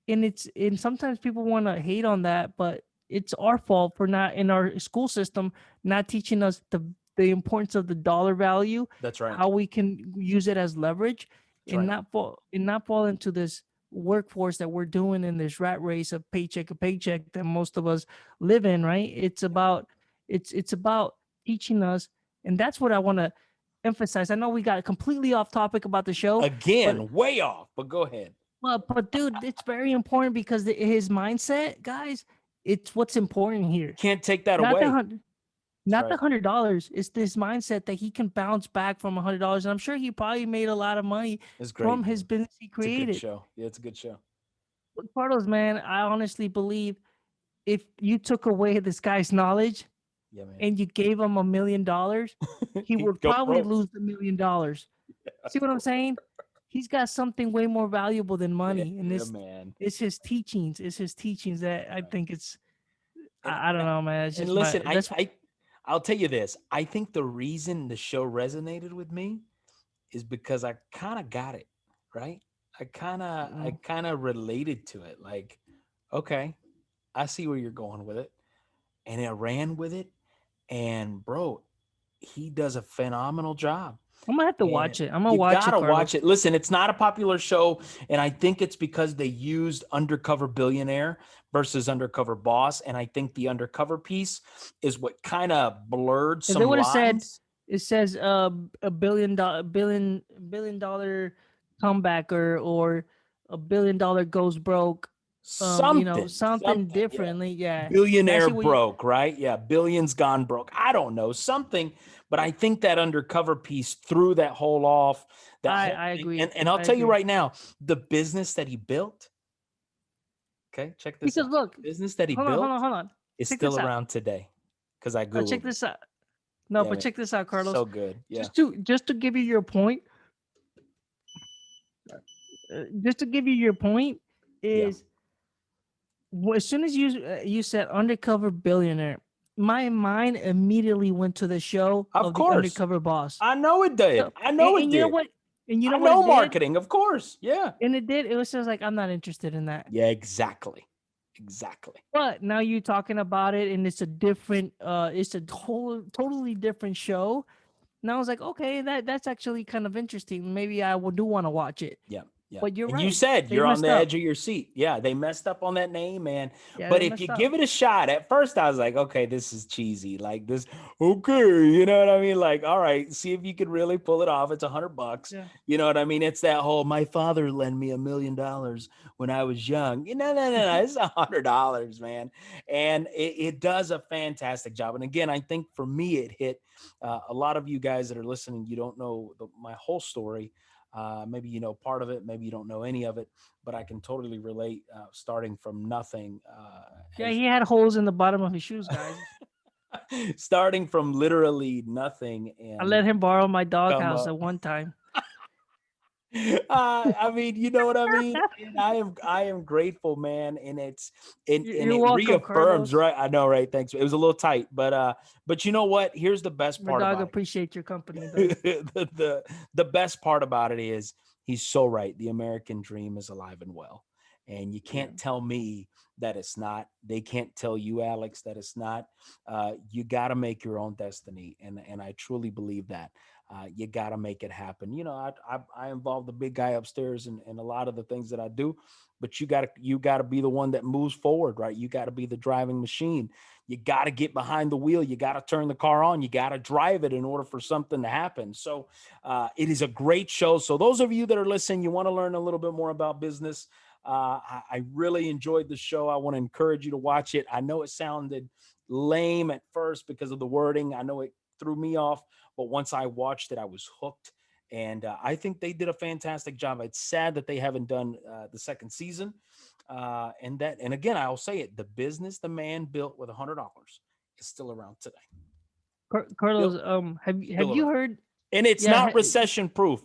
And sometimes people want to hate on that, but it's our fault for not in our school system not teaching us the importance of the dollar value, That's right. how we can use it as leverage, That's right. and not fall into this workforce that we're doing in this rat race of paycheck to paycheck that most of us live in, right? Yeah. It's about teaching us, and that's what I want to emphasize. I know we got completely off topic about the show, but Again, way off, but go ahead. but dude, it's very important because his mindset, guys, it's what's important here. Can't take that Not the away. hundred, That's not the right. $100. It's this mindset that he can bounce back from $100, and I'm sure he probably made a lot of money It's great, from his man. business he It's a good created. show. Yeah, it's a good show. But Carlos, man, I honestly believe if you took away this guy's knowledge Yeah, man. and you gave him $1 million, he He'd would go probably broke. lose $1 million. See what I'm saying? He's got something way more valuable than money, and Yeah, this man. it's his teachings. It's his teachings that That's I right. think it's. And I don't know, man. It's and just listen, my that's I'll tell you this. I think the reason the show resonated with me is because I kind of got it, right? I Mm. kind of related to it. Like, okay, I see where you're going with it. And I ran with it. And bro, he does a phenomenal job. I'm gonna have to And watch it. I'm gonna you watch it, gotta watch Carlos. it. Listen, it's not a popular show, and I think it's because they used Undercover Billionaire versus Undercover Boss, and I think the undercover piece is what kind of blurred If they some would have said lines. it says a billion dollar comeback, or $1 billion goes broke, something Something, yeah. differently. Yeah, that's Billionaire what you. broke, right? Yeah, billions gone broke. I don't know, something, but I think that undercover piece threw that whole off, that I whole I thing. agree. And I'll I tell you agree. right now, the business that he built, okay, check this Because out. look, The business that he hold on, hold built on, hold on. is Check still this out. around today because I Check Googled it. this out. No, Yeah, but man. check this out, Carlos. So good. Yeah. Just to give you your point, just to give you your point, Yeah. is as soon as you said undercover billionaire, my mind immediately went to the show Of of the course. undercover boss. I know it did. So, I and, know it and you know did. what? And you know I what know it did? marketing. Of course. Yeah. And it did. It was just like I'm not interested in that. Yeah, exactly. Exactly. But now you talking about it, and it's a different. It's a totally different show. And I was like, okay, that's actually kind of interesting. Maybe I do want to watch it. Yeah, yeah. But you're And you right. said They you're on messed the up. edge of your seat. Yeah, they messed up on that name, man. Yeah, But they if you messed up. give it a shot, at first I was like, okay, this is cheesy. Like this, okay, you know what I mean? Like, all right, see if you could really pull it off. It's $100. Yeah. You know what I mean? It's that whole my father lent me $1 million when I was young. No. It's $100, man. And it does a fantastic job. And again, I think for me, it hit a lot of you guys that are listening. You don't know my whole story. Maybe you know part of it, maybe you don't know any of it, but I can totally relate starting from nothing. Yeah, As he had holes in the bottom of his shoes, guys. starting from literally nothing I and let him borrow my come doghouse up. at one time. I mean, you know what I mean? And I am grateful, man. And and You're it welcome, reaffirms, Carlos. right? I know, right? Thanks. It was a little tight, but you know what? Here's the best My part dog about appreciates your company, it. though. The best part about it is he's so right. The American dream is alive and well. And you Yeah. can't tell me that it's not. They can't tell you, Alex, that it's not. You got to make your own destiny, and I truly believe that. You got to make it happen. You know, I involve the big guy upstairs in a lot of the things that I do, but you got to be the one that moves forward, right? You got to be the driving machine. You got to get behind the wheel. You got to turn the car on. You got to drive it in order for something to happen. So it is a great show. So those of you that are listening, you want to learn a little bit more about business. I really enjoyed the show. I want to encourage you to watch it. I know it sounded lame at first because of the wording. I know it threw me off, but once I watched it, I was hooked. And I think they did a fantastic job. It's sad that they haven't done the second season. And again, I'll say it: the business the man built with $100 is still around today. Carlos, Still, have still you around, heard? and it's Yeah, not recession proof.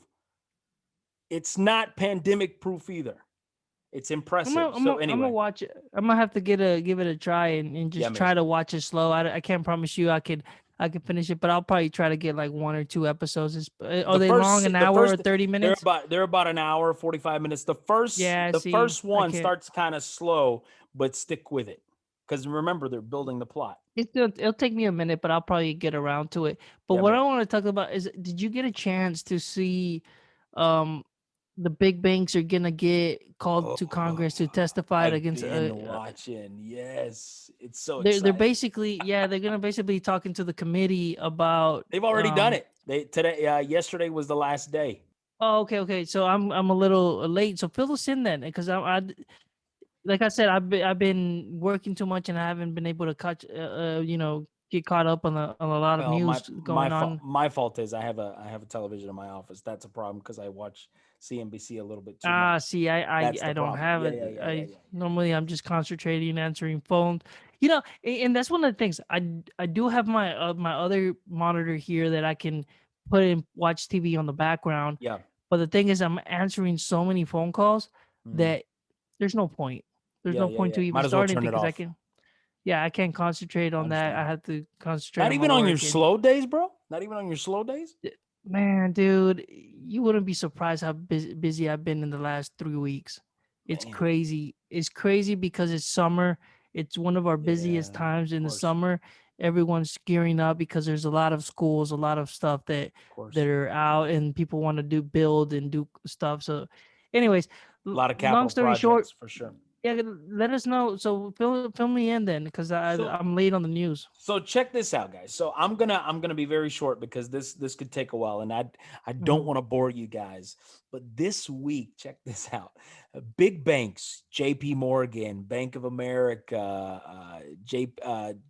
It's not pandemic proof either. It's impressive. So I'm gonna anyway, watch it. I'm gonna have to give it a try, and yeah, just man. try to watch it slow. I can't promise you I could finish it, but I'll probably try to get like one or two episodes. Are the they long? first An the hour or first 30 minutes? they're about an hour 45 minutes. the first Yeah. the See, first I one can't. starts kind of slow, but stick with it because remember they're building the plot. It'll take me a minute, but I'll probably get around to it. But Yeah, what man. I want to talk about is, did you get a chance to see, um, the big banks are gonna get called to Oh, Congress to testify I've against been watching. Yes, it's so they're exciting. basically, yeah, they're gonna basically be talking to the committee about, They've already done it. They today yesterday was the last day. oh, okay, so I'm a little late, so fill us in then, because like I said, I've been working too much, and I haven't been able to catch, get caught up on a lot of Well, news going on. my fault is I have a television in my office. That's a problem because I watch CNBC a little bit too Ah, much. see, That's the I don't problem. have Yeah, it. yeah, yeah, yeah, I yeah. normally I'm just concentrating answering phones. And that's one of the things. I do have my other monitor here that I can put in watch TV on the background. Yeah. But the thing is, I'm answering so many phone calls Mhm. that there's no point. There's Yeah, no yeah, point yeah. to even Might as well starting turn it because I off. can. Yeah, I can't concentrate on that. I Understandable. have to concentrate Not on my even on your work. And slow days, bro? Not even on your slow days? man, dude, you wouldn't be surprised how busy I've been in the last 3 weeks. It's Man. crazy. It's crazy because it's summer. It's one of our busiest Yeah, times of in the course. summer. Everyone's gearing up because there's a lot of schools, a lot of stuff Of that course. are out, and people want to do build and do stuff. So, anyways, A lot of long capital story short, projects for sure. yeah, let us know. So fill me in then, because So I'm late on the news. So check this out, guys. So I'm gonna be very short because this could take a while, and I don't Hmm. want to bore you guys. But this week, check this out: big banks, J.P. Morgan, Bank of America,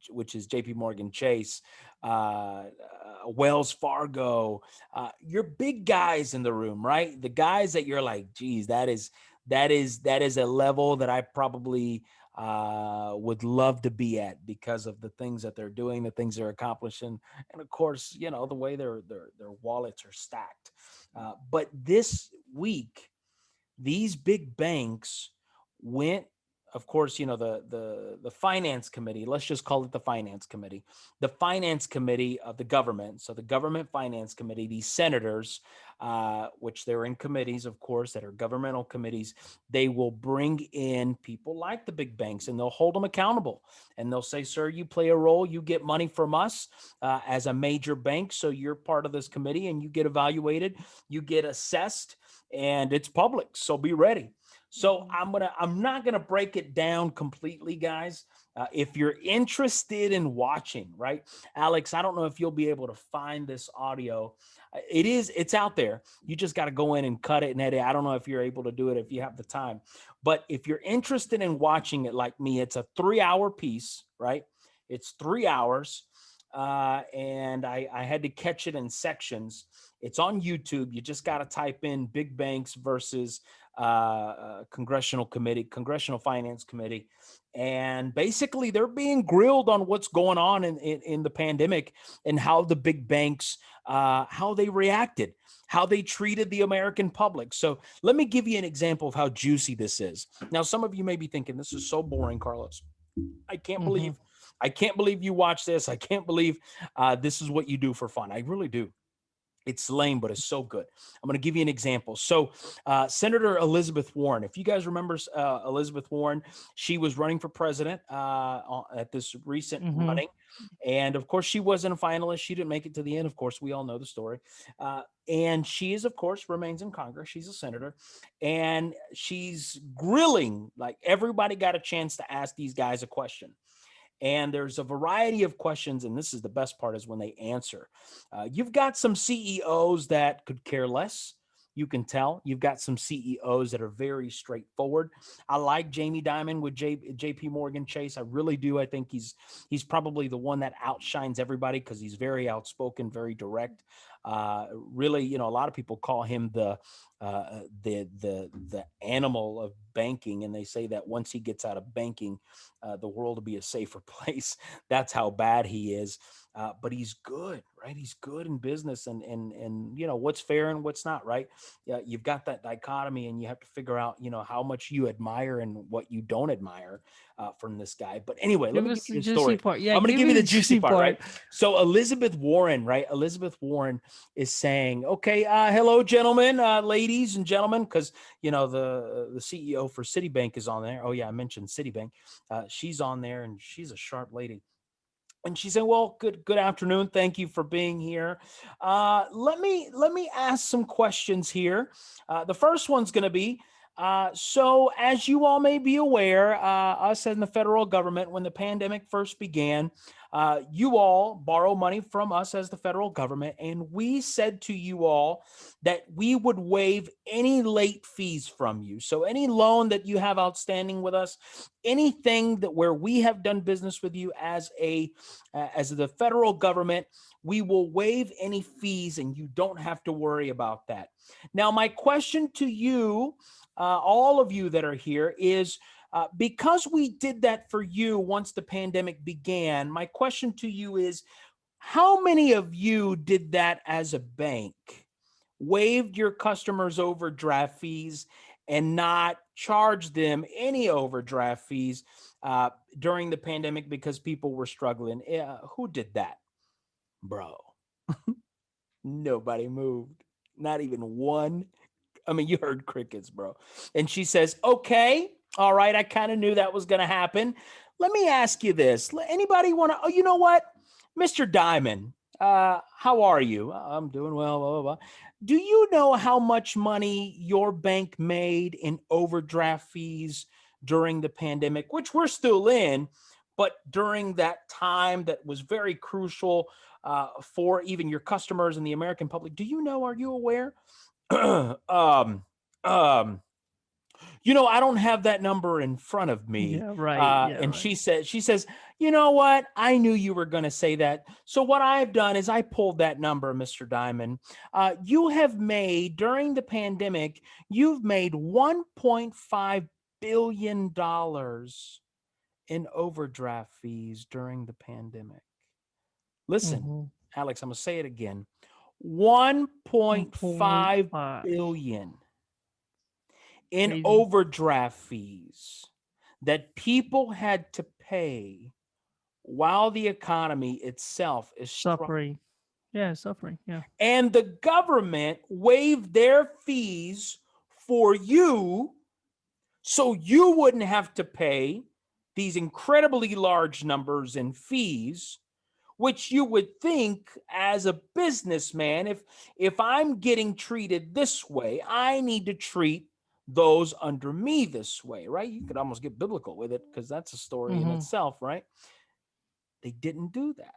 which is J.P. Morgan Chase, Wells Fargo. Your big guys in the room, right? The guys that you're like, geez, that is a level that I probably would love to be at because of the things that they're doing, the things they're accomplishing, and of course, the way their wallets are stacked. But this week, these big banks went, of course, the finance committee, let's just call it the finance committee, the finance committee of the government. So the government finance committee, these senators, which they're in committees, of course, that are governmental committees, they will bring in people like the big banks and they'll hold them accountable. And they'll say, sir, you play a role, you get money from us as a major bank, so you're part of this committee and you get evaluated, you get assessed, and it's public, so be ready. So I'm not gonna break it down completely, guys. If you're interested in watching, right, Alex, I don't know if you'll be able to find this audio. It's out there. You just got to go in and cut it and edit. I don't know if you're able to do it if you have the time, but if you're interested in watching it like me, it's a 3 hour piece, right? It's 3 hours, and I had to catch it in sections. It's on YouTube. You just got to type in "big banks versus congressional finance committee," and basically they're being grilled on what's going on in the pandemic and how the big banks, how they reacted, how they treated the American public. So let me give you an example of how juicy this is. Now, some of you may be thinking this is so boring, Carlos. I can't Hmm. believe I can't believe you watch this. I can't believe this is what you do for fun. I really do. It's lame, but it's so good. I'm going to give you an example. So, Senator Elizabeth Warren, if you guys remember Elizabeth Warren, she was running for president at this recent Hmm. running. And of course, she wasn't a finalist. She didn't make it to the end. Of course, we all know the story. And she is, of course, remains in Congress. She's a senator. And she's grilling, like everybody got a chance to ask these guys a question. And there's a variety of questions, and this is the best part is when they answer. You've got some CEOs that could care less. You can tell you've got some CEOs that are very straightforward. I like Jamie Dimon with JP Morgan Chase. I really do. I think he's probably the one that outshines everybody because he's very outspoken, very direct. Really, a lot of people call him the animal of banking, and they say that once he gets out of banking, the world will be a safer place. That's how bad he is. But he's good, right? He's good in business, and what's fair and what's not, right? Yeah, you've got that dichotomy, and you have to figure out how much you admire and what you don't admire from this guy. But anyway, let Give me give us you the this juicy story. part. Yeah, I'm going to give give you me the the juicy juicy part, right? part. So Elizabeth Warren, right? Elizabeth Warren is saying, "Okay, hello, gentlemen, ladies and gentlemen," because the CEO for Citibank is on there. Oh yeah, I mentioned Citibank. She's on there, and she's a sharp lady. And she said, "Well, good afternoon. Thank you for being here. Let me ask some questions here. The first one's going to be." So, as you all may be aware, us in the federal government, when the pandemic first began, you all borrow money from us as the federal government, and we said to you all that we would waive any late fees from you. So, any loan that you have outstanding with us, anything that where we have done business with you as the federal government, we will waive any fees, and you don't have to worry about that. Now, my question to you, all of you that are here, is because we did that for you once the pandemic began, my question to you is how many of you did that as a bank? Waived your customers' overdraft fees and not charge them any overdraft fees uh, during the pandemic because people were struggling. Who did that, bro? Nobody moved. Not even one. I mean, you heard crickets, bro. And she says, okay, all right, I kind of knew that was going to happen. Let me ask you this. Anybody want to, oh, you know what? Mr. Diamond, how are you? I'm doing well, blah, blah, blah. Do you know how much money your bank made in overdraft fees during the pandemic, which we're still in, but during that time that was very crucial for even your customers and the American public? Do you know, are you aware? um, um, I don't have that number in front of me. Yeah, right. Yeah, And right. she says, you know what? I knew you were going to say that. So what I've done is I pulled that number, Mr. Diamond. You have made during the pandemic, you've made $1.5 billion in overdraft fees during the pandemic. Listen, Mm-hmm. Alex, I'm going to say it again. Point 1.5 five. billion in Crazy. overdraft fees that people had to pay while the economy itself is struggling. Suffering. Yeah, suffering. Yeah. And the government waived their fees for you so you wouldn't have to pay these incredibly large numbers in fees, which you would think as a businessman, if I'm getting treated this way, I need to treat those under me this way, right? You could almost get biblical with it because that's a story in Mm-hmm. itself, right? They didn't do that.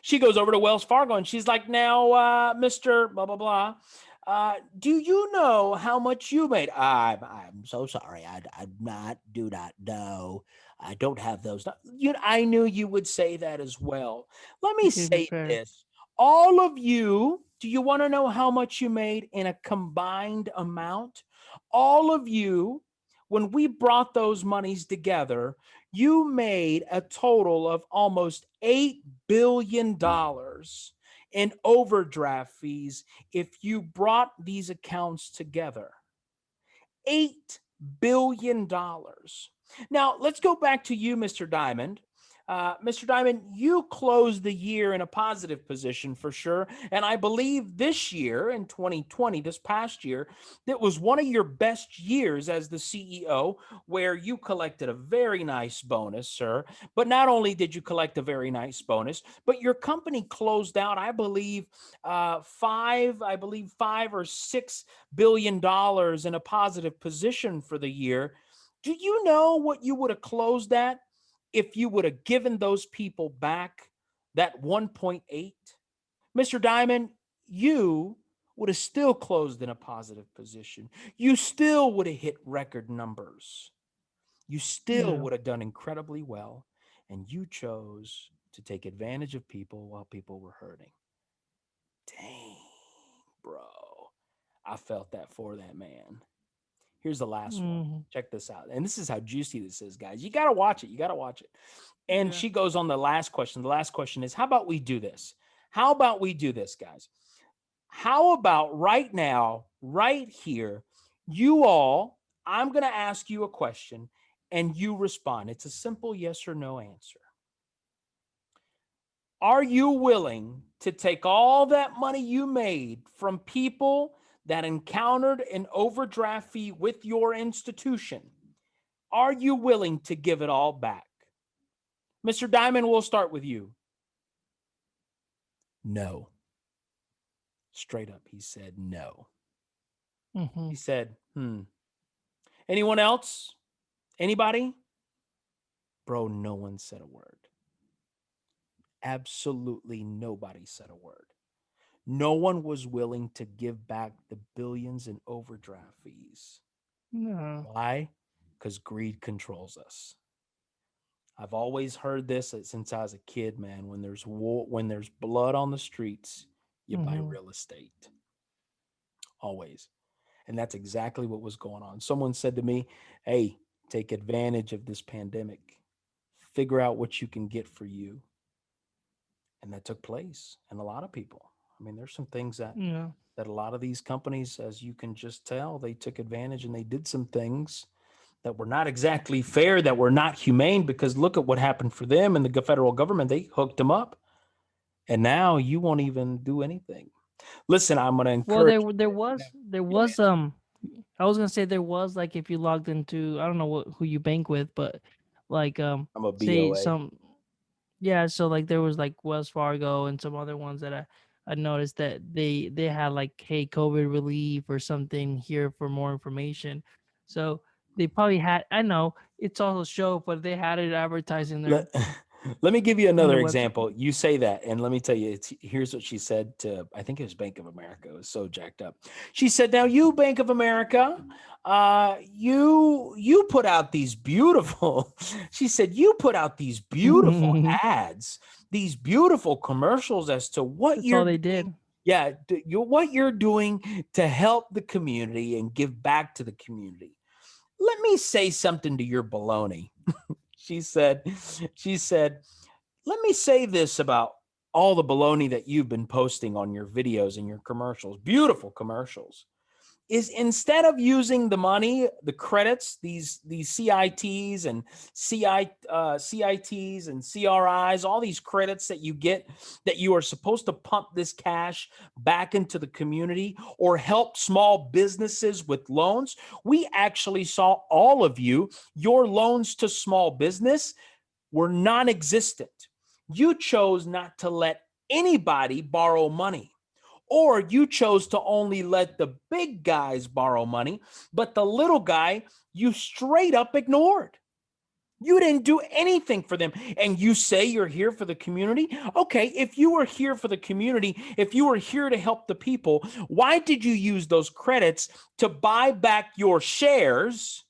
She goes over to Wells Fargo and she's like, now, Mr. Blah, blah, blah. Do you know how much you made? I'm so sorry. Do not know. I don't have those. I knew you would say that as well. Let me Okay, be say fair. this. All of you, do you want to know how much you made in a combined amount? All of you, when we brought those monies together, you made a total of almost $8 billion in overdraft fees if you brought these accounts together. $8 billion. Now, let's go back to you, Mr. Diamond. Mr. Diamond, you closed the year in a positive position for sure. And I believe this year in 2020, this past year, that was one of your best years as the CEO, where you collected a very nice bonus, sir. But not only did you collect a very nice bonus, but your company closed out, I believe, $5 or $6 billion in a positive position for the year. Do you know what you would have closed at if you would have given those people back that 1.8? Mr. Diamond, you would have still closed in a positive position. You still would have hit record numbers. You still Yeah. would have done incredibly well. And you chose to take advantage of people while people were hurting. Dang, bro. I felt that for that man. Here's the last one. Mm-hmm. Check this out. And this is how juicy this is, guys. You got to watch it. You got to watch it. And Yeah. she goes on the last question. The last question is, how about we do this? How about we do this, guys? How about right now, right here, you all, I'm going to ask you a question and you respond. It's a simple yes or no answer. Are you willing to take all that money you made from people that encountered an overdraft fee with your institution? Are you willing to give it all back? Mr. Diamond, we'll start with you. No. Straight up, he said no. Mm-hmm. He said, Anyone else? Anybody? Bro, no one said a word. Absolutely nobody said a word. No one was willing to give back the billions in overdraft fees. No. Why? Because greed controls us. I've always heard this since I was a kid, man. When there's war, when there's blood on the streets, you buy Mm-hmm. real estate. Always. And that's exactly what was going on. Someone said to me, hey, take advantage of this pandemic. Figure out what you can get for you. And that took place. And a lot of people. I mean, there's some things that Yeah. that a lot of these companies, as you can just tell, they took advantage and they did some things that were not exactly fair, that were not humane, because look at what happened for them and the federal government. They hooked them up. And now you won't even do anything. Listen, I'm going to Well, encourage you. there Yeah, man. was I was gonna say there was like if you logged into I don't know who you bank with, but like I'm a say BOA. some yeah, so like there was like Wells Fargo and some other ones that I noticed that they had like hey COVID relief or something here for more information. So they probably had I know it's all a show, but they had it advertising Let, their let me give you on their another website. example. You say that, and let me tell you, here's what she said to, I think it was Bank of America. It was so jacked up. She said, "Now you, Bank of America, you put out these beautiful." She said, "You put out these beautiful ads, these beautiful commercials as to what That's all you're they doing. did. Yeah, what you're doing to help the community and give back to the community. Let me say something to your baloney." She said, she said, "Let me say this about all the baloney that you've been posting on your videos and your commercials, beautiful commercials, is instead of using the money, the credits, these CITs and CITs and CRIs, all these credits that you get, that you are supposed to pump this cash back into the community or help small businesses with loans. We actually saw all of you, your loans to small business were non-existent. You chose not to let anybody borrow money, or you chose to only let the big guys borrow money, but the little guy you straight up ignored. You didn't do anything for them. And you say you're here for the community? Okay, if you were here for the community, if you were here to help the people, why did you use those credits to buy back your shares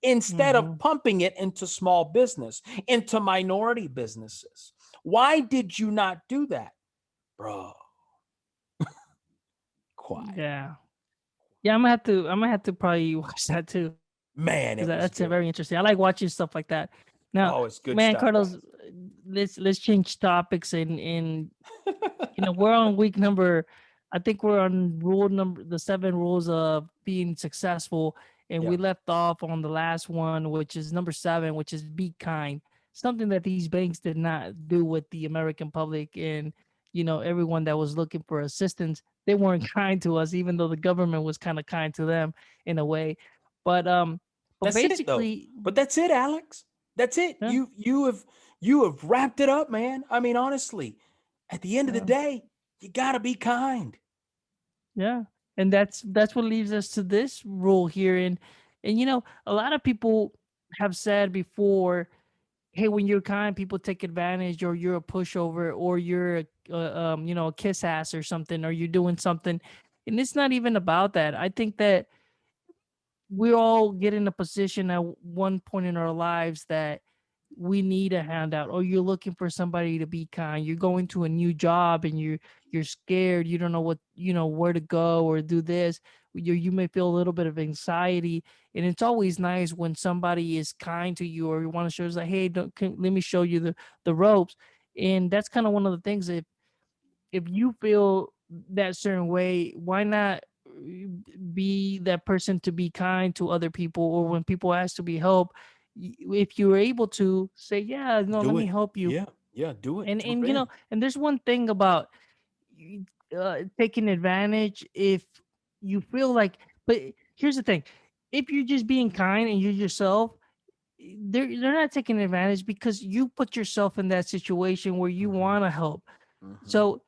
instead of Hmm. pumping it into small business, into minority businesses? Why did you not do that? Bro, quiet. Yeah. Yeah, I'm gonna have to probably watch that too. Man, 'Cause it was that's a good. very interesting. I like watching stuff like that. Now, Oh, it's good man, stuff, Carlos, guys. let's change topics and we're on week number. I think we're on rule number the 7 rules of being successful, and Yeah. we left off on the last one, which is number 7, which is be kind. Something that these banks did not do with the American public and everyone that was looking for assistance. They weren't kind to us, even though the government was kind of kind to them in a way. But That's it though. basically, But that's it, Alex. That's it. yeah, You have wrapped it up, man. I mean, honestly, at the end of the yeah. day, you gotta be kind. Yeah. And that's what leads us to this rule here. And a lot of people have said before, hey, when you're kind, people take advantage, or you're a pushover, or you're a kiss ass or something, or you're doing something. And it's not even about that. I think that we all get in a position at one point in our lives that we need a handout, or you're looking for somebody to be kind. You're going to a new job and you're scared, you don't know what where to go or do this. You may feel a little bit of anxiety, and it's always nice when somebody is kind to you, or you want to show us like, hey, let me show you the ropes. And that's kind of one of the things. If you feel that certain way, why not be that person to be kind to other people, or when people ask to be helped, if you're able to say, yeah, no, let Do me it. help you. Yeah. Yeah. Do it. Jump And in. and there's one thing about taking advantage if you feel like, but here's the thing, if you're just being kind and you're yourself, they're not taking advantage because you put yourself in that situation where you Hmm. want to help. Hmm. So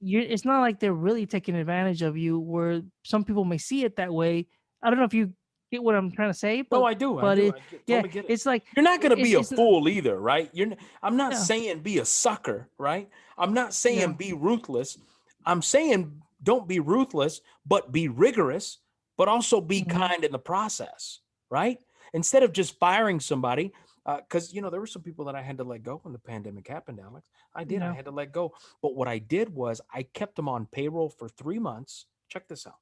it's not like they're really taking advantage of you, where some people may see it that way. I don't know if you get what I'm trying to say, No, but I do. I but do. it I get, yeah, totally get it. it's like You're not gonna be a it's fool either, right? I'm not yeah, saying be a sucker, right? I'm not saying yeah, be ruthless. I'm saying don't be ruthless, but be rigorous, but also be hmm, kind in the process, right? Instead of just firing somebody, because there were some people that I had to let go when the pandemic happened, Alex. I did. I yeah, had to let go. But what I did was I kept them on payroll for 3 months. Check this out.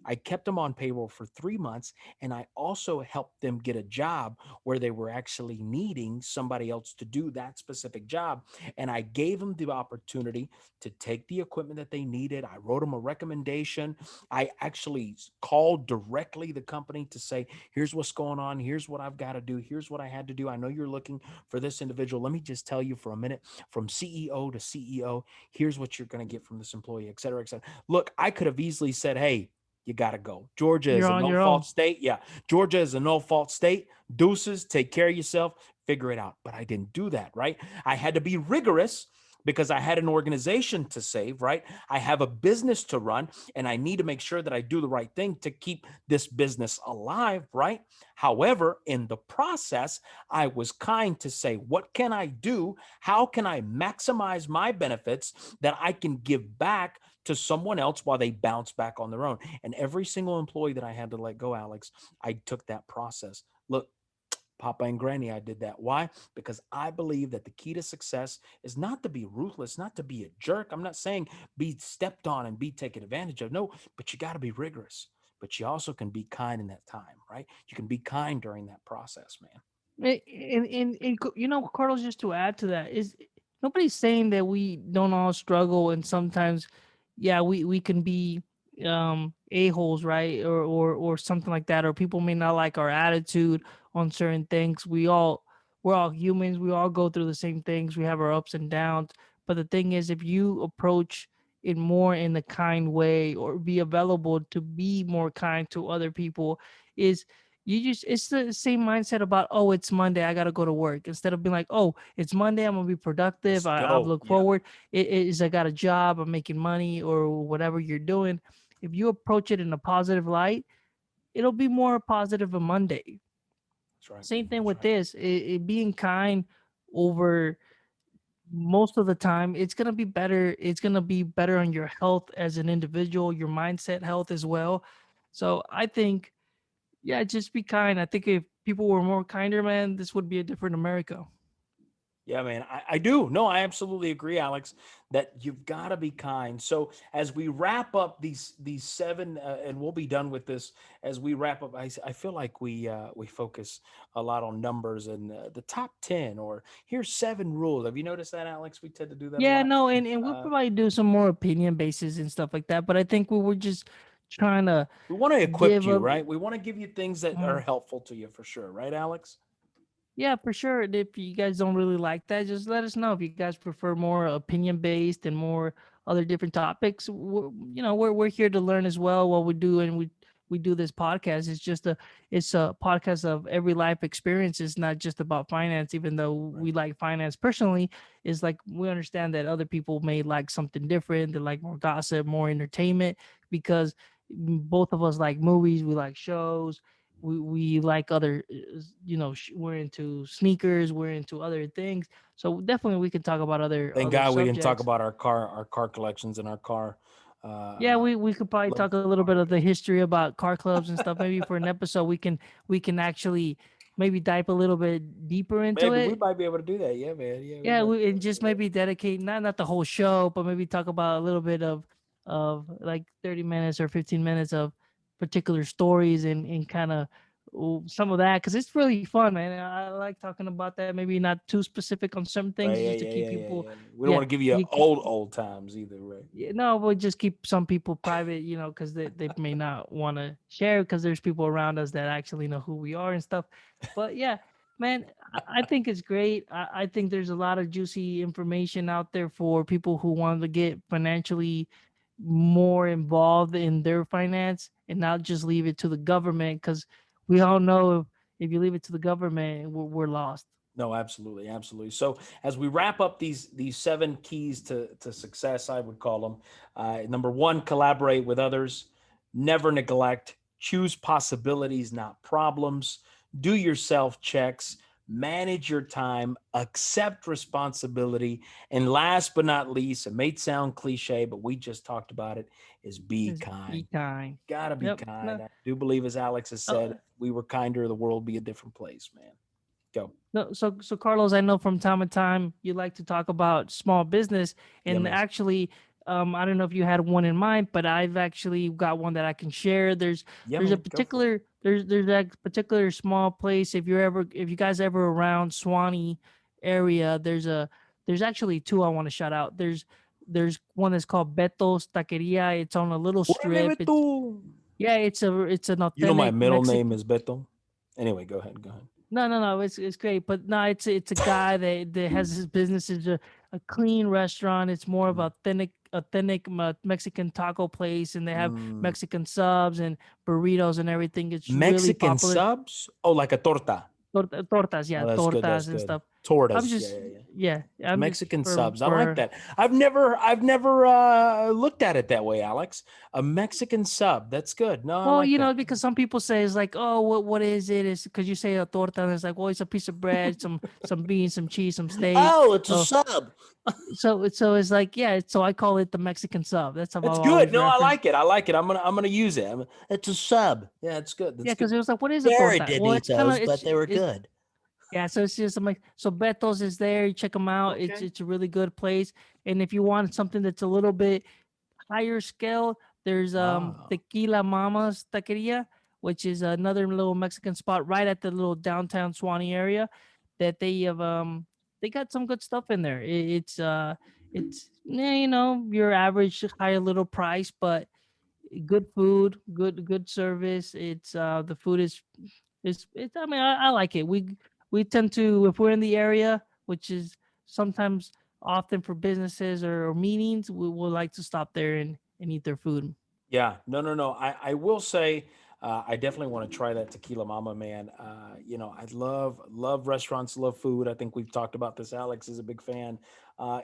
I kept them on payroll for 3 months, and I also helped them get a job where they were actually needing somebody else to do that specific job. And I gave them the opportunity to take the equipment that they needed. I wrote them a recommendation. I actually called directly the company to say, here's what's going on. Here's what I've got to do. Here's what I had to do. I know you're looking for this individual. Let me just tell you for a minute, from CEO to CEO, here's what you're going to get from this employee, et cetera, et cetera. Look, I could have easily said, hey, you got to go. Georgia You're is a on no your fault own. state. Yeah. Georgia is a no fault state. Deuces, take care of yourself, figure it out. But I didn't do that, right? I had to be rigorous because I had an organization to save, right? I have a business to run, and I need to make sure that I do the right thing to keep this business alive, right? However, in the process, I was kind to say, what can I do? How can I maximize my benefits that I can give back to someone else while they bounce back on their own? And every single employee that I had to let go, Alex, I took that process. Look, Papa and Granny, I did that. Why? Because I believe that the key to success is not to be ruthless, not to be a jerk. I'm not saying be stepped on and be taken advantage of. No, but you got to be rigorous. But you also can be kind in that time, right? You can be kind during that process, man. You know, Carlos, just to add to that, is nobody's saying that we don't all struggle, and sometimes, yeah, we can be a-holes, right? Or something like that, or people may not like our attitude on certain things. We're all humans, we all go through the same things, we have our ups and downs. But the thing is, if you approach it more in a kind way, or be available to be more kind to other people, is you just it's the same mindset about, oh, it's Monday, I gotta go to work, instead of being like, oh, it's Monday, I'm gonna be productive, Let's I go. look Yeah, forward, it is, I got a job, I'm making money, or whatever you're doing. If you approach it in a positive light, it'll be more positive on Monday. that's right. Same thing That's with right. this, it being kind over most of the time, it's gonna be better on your health as an individual, your mindset health as well. So I think, yeah, just be kind. I think if people were more kinder, man, this would be a different America. Yeah, man, I do. No, I absolutely agree, Alex, that you've got to be kind. So as we wrap up these seven, and we'll be done with this. As we wrap up, I feel like we focus a lot on numbers and the top 10, or here's seven rules. Have you noticed that, Alex? We tend to do that a Yeah, lot. no, and we'll Uh, probably do some more opinion bases and stuff like that. But I think we were just trying to we want to equip give you, a. right? We want to give you things that are Mhm. helpful to you for sure, right, Alex? Yeah, for sure. And if you guys don't really like that, just let us know. If you guys prefer more opinion based and more other different topics, we're here to learn as well. What we do, and we do this podcast. It's a podcast of every life experience. It's not just about finance, even though Right. we like finance personally. Is like we understand that other people may like something different. They like more gossip, more entertainment, because both of us like movies. We like shows, we like other, we're into sneakers, we're into other things, so definitely we can talk about Thank other God we can talk subjects. about our car collections and our car. Yeah, Uh, we could probably love talk a for little bit of cars. the history about car clubs and stuff. Maybe for an episode we can actually maybe dive a little bit deeper into Maybe we it. might be able to do that. Yeah, man. Yeah, we Yeah, might be and able to just do that. maybe dedicate not the whole show, but maybe talk about a little bit of like 30 minutes or 15 minutes of particular stories, and kind of some of that, because it's really fun, man. I like talking about that. Maybe not too specific on some things, Right. Yeah, just to yeah, keep yeah, yeah, people. yeah. We don't Yeah, want to give you you keep. old times either, right? Yeah, no, we'll just keep some people private, because they may not want to share, because there's people around us that actually know who we are and stuff. But yeah, man, I think it's great. I think there's a lot of juicy information out there for people who want to get financially more involved in their finance, and not just leave it to the government, because we all know if you leave it to the government, we're lost. No, absolutely, absolutely. So as we wrap up these seven keys to success, I would call them. Number one, collaborate with others. Never neglect. Choose possibilities, not problems. Do your self checks. Manage your time. Accept responsibility. And last but not least, it may sound cliche, but we just talked about it, is be Just be kind. kind. Gotta be Yep. kind. No, I do believe, as Alex has said, uh, if we were kinder, the world would be a different place, man. Go. No, so Carlos, I know from time to time you like to talk about small business, Yeah, and man. actually I don't know if you had one in mind, but I've actually got one that I can share. Yeah, There's a man, go for it. particular there's that particular small place. If you guys ever around Swanee area, there's actually two I want to shout out. There's one that's called Beto's Taqueria. It's on a little Órale, strip. Beto. Yeah, it's an You know my authentic middle name Mexican. is Beto. Anyway, go ahead. Go ahead. No. It's great, but no, it's a guy that has his business is a clean restaurant. It's more of Mm. authentic Mexican taco place, and they have Mm. Mexican subs and burritos and everything. It's really Mexican popular. subs? Oh, like a torta. Tortas, Oh, yeah, that's good. That's tortas and good. stuff. I'm Tortas. Yeah, just yeah, yeah. yeah, I'm just Mexican subs. I like for that. I've never looked at it that way, Alex. A Mexican sub. That's good. No, I well, like that. because some people say it's like, oh, what is it? It's because you say a torta, and it's like, well, it's a piece of bread, some beans, some cheese, some steak. Oh, it's a Oh, sub. so it's like, yeah, so I call it the Mexican sub. That's how I've That's good. always No, I referenced. like it. I like it. I'm gonna use it. It's a sub. Yeah, it's good. Yeah, That's good. because it was like, what is a Jared torta? didn't Well, eat it's kind of those, but they were it's good. yeah. So it's just I'm like, so Beto's is there. You check them out. Okay. It's a really good place. And if you want something that's a little bit higher scale, there's Ah, Tequila Mama's Taqueria, which is another little Mexican spot right at the little downtown Swanee area. That they got some good stuff in there. It's your average higher little price, but good food, good service. It's the food is it's I mean I like it. We tend to, if we're in the area, which is sometimes often for businesses or meetings, we will like to stop there and eat their food. yeah. No, no, no. I will say, I definitely want to try that tequila mama, man. I love restaurants, love food. I think we've talked about this. Alex is a big fan.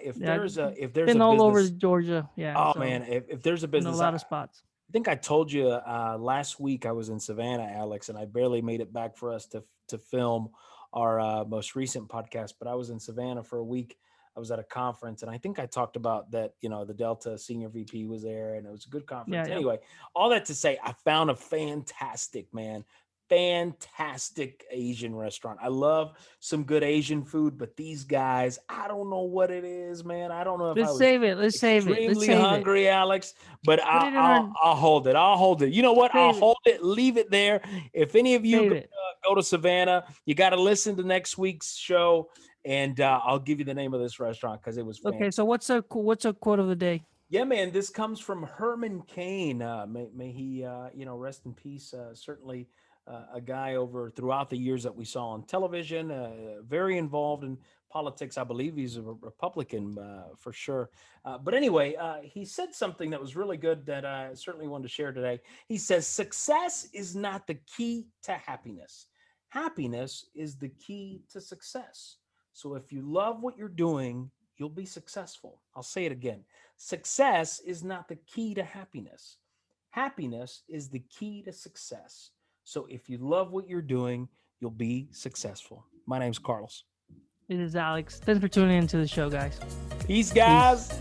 If Yeah, there's a if there's a been all over business, Georgia. Yeah, oh so man, if there's a know a business, lot of spots. I think I told you last week I was in Savannah, Alex, and I barely made it back for us to film our most recent podcast. But I was in Savannah for a week. I was at a conference, and I think I talked about that. The Delta senior VP was there, and it was a good Yeah, conference. yeah. Anyway, all that to say, I found a fantastic Asian restaurant. I love some good Asian food, but these guys, I don't know what it is, man. I don't know if I Let's was save it. Let's save it. Let's extremely save it. hungry, Alex, but Put I'll, it in our I'll I'll hold it. I'll hold it. You know what? I'll save it. hold it. Leave it there. If any of you Save it. go to Savannah, you got to listen to next week's show, and I'll give you the name of this restaurant because it was Okay, fantastic. so what's a quote of the day? Yeah, man, this comes from Herman Cain. May he, rest in peace. Certainly, a guy over throughout the years that we saw on television, very involved in politics. I believe he's a Republican for sure. But anyway, he said something that was really good that I certainly wanted to share today. He says, "Success is not the key to happiness. Happiness is the key to success. So if you love what you're doing, you'll be successful." I'll say it again. Success is not the key to happiness. Happiness is the key to success. So if you love what you're doing, you'll be successful. My name's Carlos. It is Alex. Thanks for tuning into the show, guys. Peace, Peace. guys.